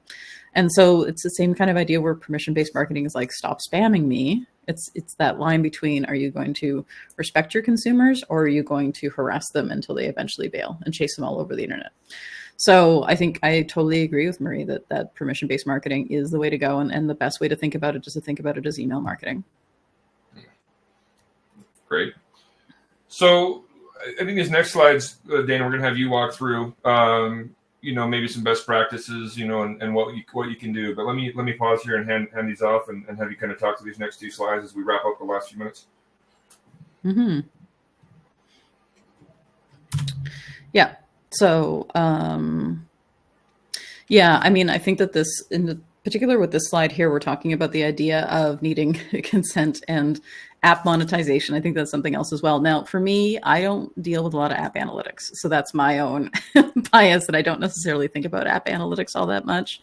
And so it's the same kind of idea where permission-based marketing is like, stop spamming me. It's that line between, are you going to respect your consumers or are you going to harass them until they eventually bail and chase them all over the internet? So I think I totally agree with Marie that permission-based marketing is the way to go. And the best way to think about it is to think about it as email marketing. Great. So I think these next slides, Dana, we're going to have you walk through, maybe some best practices, and what you can do. But let me pause here and hand these off and have you kind of talk to these next two slides as we wrap up the last few minutes. Mm-hmm. Yeah. So, I mean, I think that this, in particular with this slide here, we're talking about the idea of needing consent and app monetization. I think that's something else as well. Now, for me, I don't deal with a lot of app analytics. So that's my own bias that I don't necessarily think about app analytics all that much.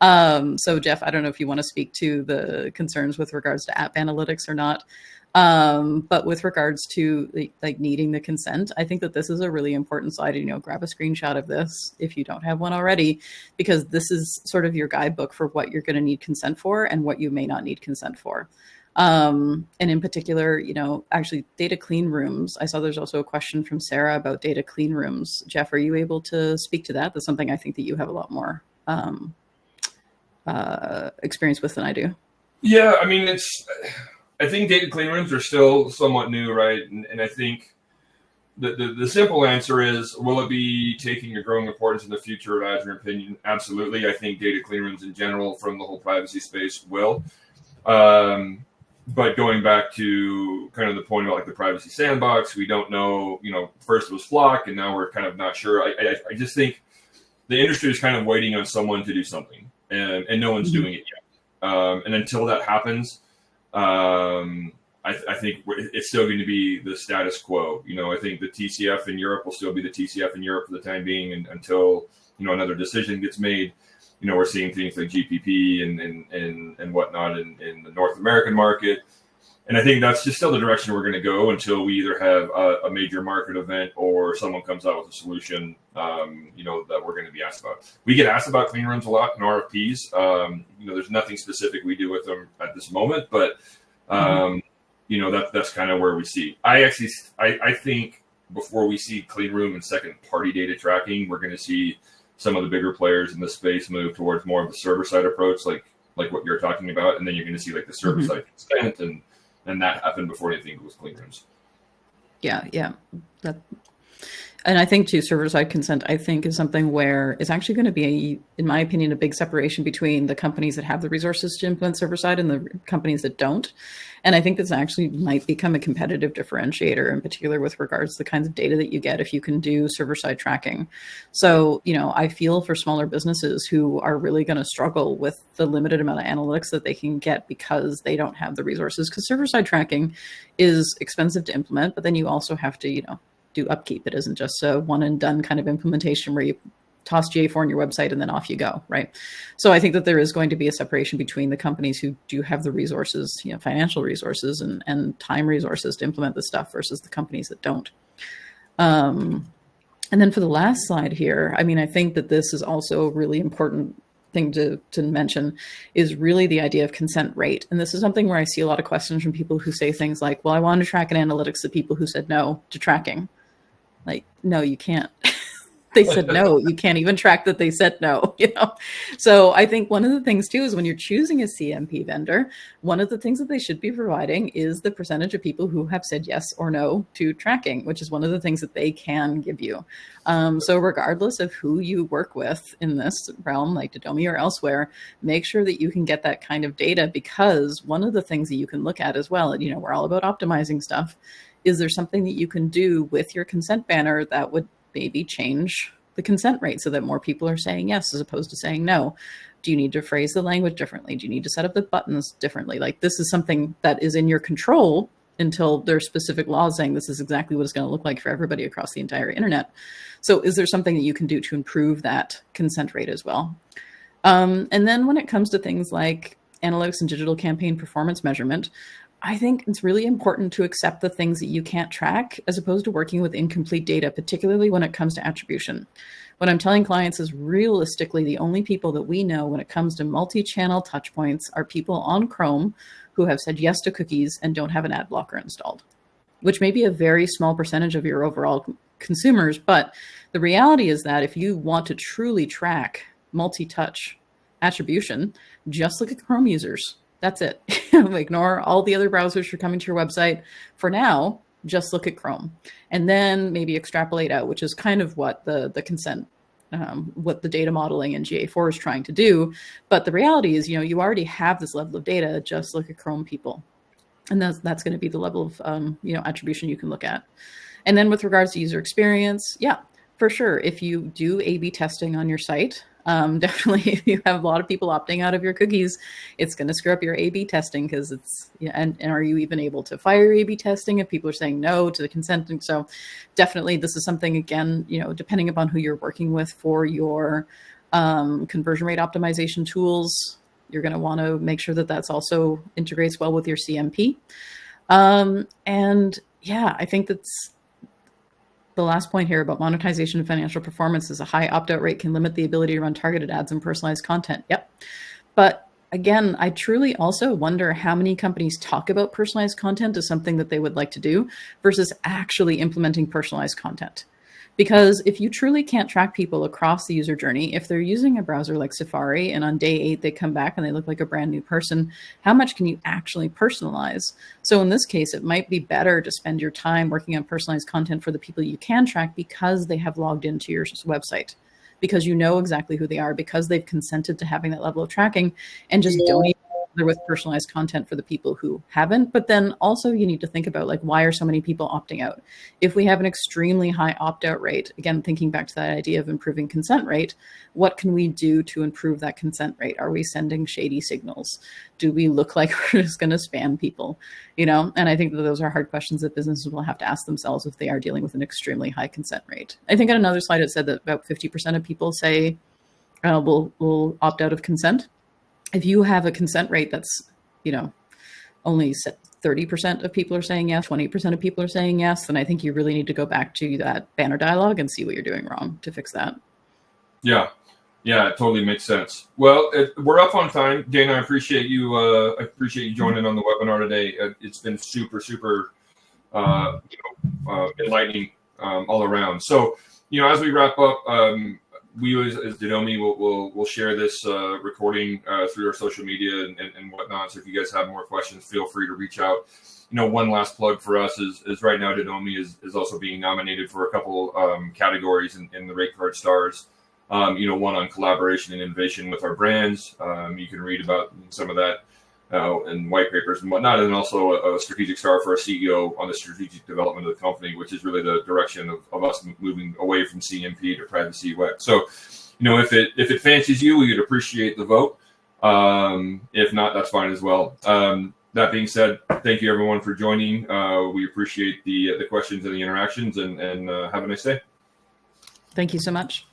So Jeff, I don't know if you want to speak to the concerns with regards to app analytics or not. But with regards to like needing the consent, I think that this is a really important slide. Grab a screenshot of this if you don't have one already, because this is sort of your guidebook for what you're going to need consent for and what you may not need consent for. And in particular, actually data clean rooms. I saw there's also a question from Sarah about data clean rooms. Jeff, are you able to speak to that? That's something I think that you have a lot more experience with than I do. Yeah, I mean, I think data clean rooms are still somewhat new, right? And I think the simple answer is, will it be taking a growing importance in the future of ads, in your opinion? Absolutely. I think data clean rooms in general from the whole privacy space will. But going back to kind of the point about like the privacy sandbox, we don't know, first it was Flock and now we're kind of not sure. I just think the industry is kind of waiting on someone to do something and no one's doing it yet. And until that happens, I think it's still going to be the status quo. I think the TCF in Europe will still be the TCF in Europe for the time being, and until another decision gets made. We're seeing things like GPP and whatnot in the North American market, and I think that's just still the direction we're going to go until we either have a major market event or someone comes out with a solution, that we're going to be asked about. We get asked about clean rooms a lot in RFPs. There's nothing specific we do with them at this moment, but that's kind of where we see. I think before we see clean room and second party data tracking, we're going to see some of the bigger players in the space move towards more of the server side approach, like what you're talking about, and then you're going to see like the server side consent and that happen before anything with clean rooms. Yeah. And I think too, server-side consent, I think, is something where it's actually going to be, in my opinion, a big separation between the companies that have the resources to implement server-side and the companies that don't. And I think this actually might become a competitive differentiator, in particular with regards to the kinds of data that you get if you can do server-side tracking. So, I feel for smaller businesses who are really going to struggle with the limited amount of analytics that they can get because they don't have the resources. Because server-side tracking is expensive to implement, but then you also have to, do upkeep. It isn't just a one and done kind of implementation where you toss GA4 on your website and then off you go, right? So I think that there is going to be a separation between the companies who do have the resources, financial resources and time resources to implement this stuff versus the companies that don't. And then for the last slide here, I think that this is also a really important thing to mention is really the idea of consent rate. And this is something where I see a lot of questions from people who say things like, well, I want to track in analytics the people who said no to tracking. Like, no, you can't. They said no. You can't even track that they said no, So I think one of the things too is when you're choosing a CMP vendor, one of the things that they should be providing is the percentage of people who have said yes or no to tracking, which is one of the things that they can give you. So regardless of who you work with in this realm, like DiTomaso or elsewhere, make sure that you can get that kind of data, because one of the things that you can look at as well, and we're all about optimizing stuff, is there something that you can do with your consent banner that would maybe change the consent rate so that more people are saying yes as opposed to saying no? Do you need to phrase the language differently? Do you need to set up the buttons differently? Like, this is something that is in your control until there's specific laws saying this is exactly what it's going to look like for everybody across the entire internet. So is there something that you can do to improve that consent rate as well? And then when it comes to things like analytics and digital campaign performance measurement, I think it's really important to accept the things that you can't track as opposed to working with incomplete data, particularly when it comes to attribution. What I'm telling clients is realistically the only people that we know when it comes to multi-channel touch points are people on Chrome who have said yes to cookies and don't have an ad blocker installed, which may be a very small percentage of your overall consumers. But the reality is that if you want to truly track multi-touch attribution, just look at Chrome users. That's it. Ignore all the other browsers who are coming to your website. For now, just look at Chrome, and then maybe extrapolate out, which is kind of what the consent, what the data modeling in GA4 is trying to do. But the reality is, you already have this level of data. Just look at Chrome people, and that's going to be the level of attribution you can look at. And then with regards to user experience, yeah, for sure. If you do A/B testing on your site, definitely, if you have a lot of people opting out of your cookies, it's going to screw up your A/B testing, because it's, and are you even able to fire A/B testing if people are saying no to the consenting? So definitely this is something, again, depending upon who you're working with for your conversion rate optimization tools, you're going to want to make sure that that's also integrates well with your CMP. And yeah, I think that's the last point here about monetization and financial performance is a high opt-out rate can limit the ability to run targeted ads and personalized content. Yep. But again, I truly also wonder how many companies talk about personalized content as something that they would like to do versus actually implementing personalized content. Because if you truly can't track people across the user journey, if they're using a browser like Safari and on day 8 they come back and they look like a brand new person, how much can you actually personalize? So in this case, it might be better to spend your time working on personalized content for the people you can track because they have logged into your website, because you know exactly who they are, because they've consented to having that level of tracking, and just don't even bother with personalized content for the people who haven't. But then also you need to think about, like, why are so many people opting out? If we have an extremely high opt-out rate, again, thinking back to that idea of improving consent rate, what can we do to improve that consent rate? Are we sending shady signals? Do we look like we're just going to spam people? And I think that those are hard questions that businesses will have to ask themselves if they are dealing with an extremely high consent rate. I think on another slide it said that about 50% of people say will opt out of consent. If you have a consent rate that's, only 30% of people are saying yes, 20% of people are saying yes, then I think you really need to go back to that banner dialogue and see what you're doing wrong to fix that. Yeah, it totally makes sense. Well, we're up on time. Dana, I appreciate you joining on the webinar today. It's been super, super enlightening all around. So, as we wrap up, we as Didomi will share this recording through our social media and whatnot. So if you guys have more questions, feel free to reach out. One last plug for us is right now Didomi is also being nominated for a couple categories in the Rate Card Stars. One on collaboration and innovation with our brands. You can read about some of that in white papers and whatnot, and then also a strategic star for our CEO on the strategic development of the company, which is really the direction of us moving away from CMP to privacy UX. So, if it fancies you, we would appreciate the vote. If not, that's fine as well. That being said, thank you everyone for joining. We appreciate the questions and the interactions, and have a nice day. Thank you so much.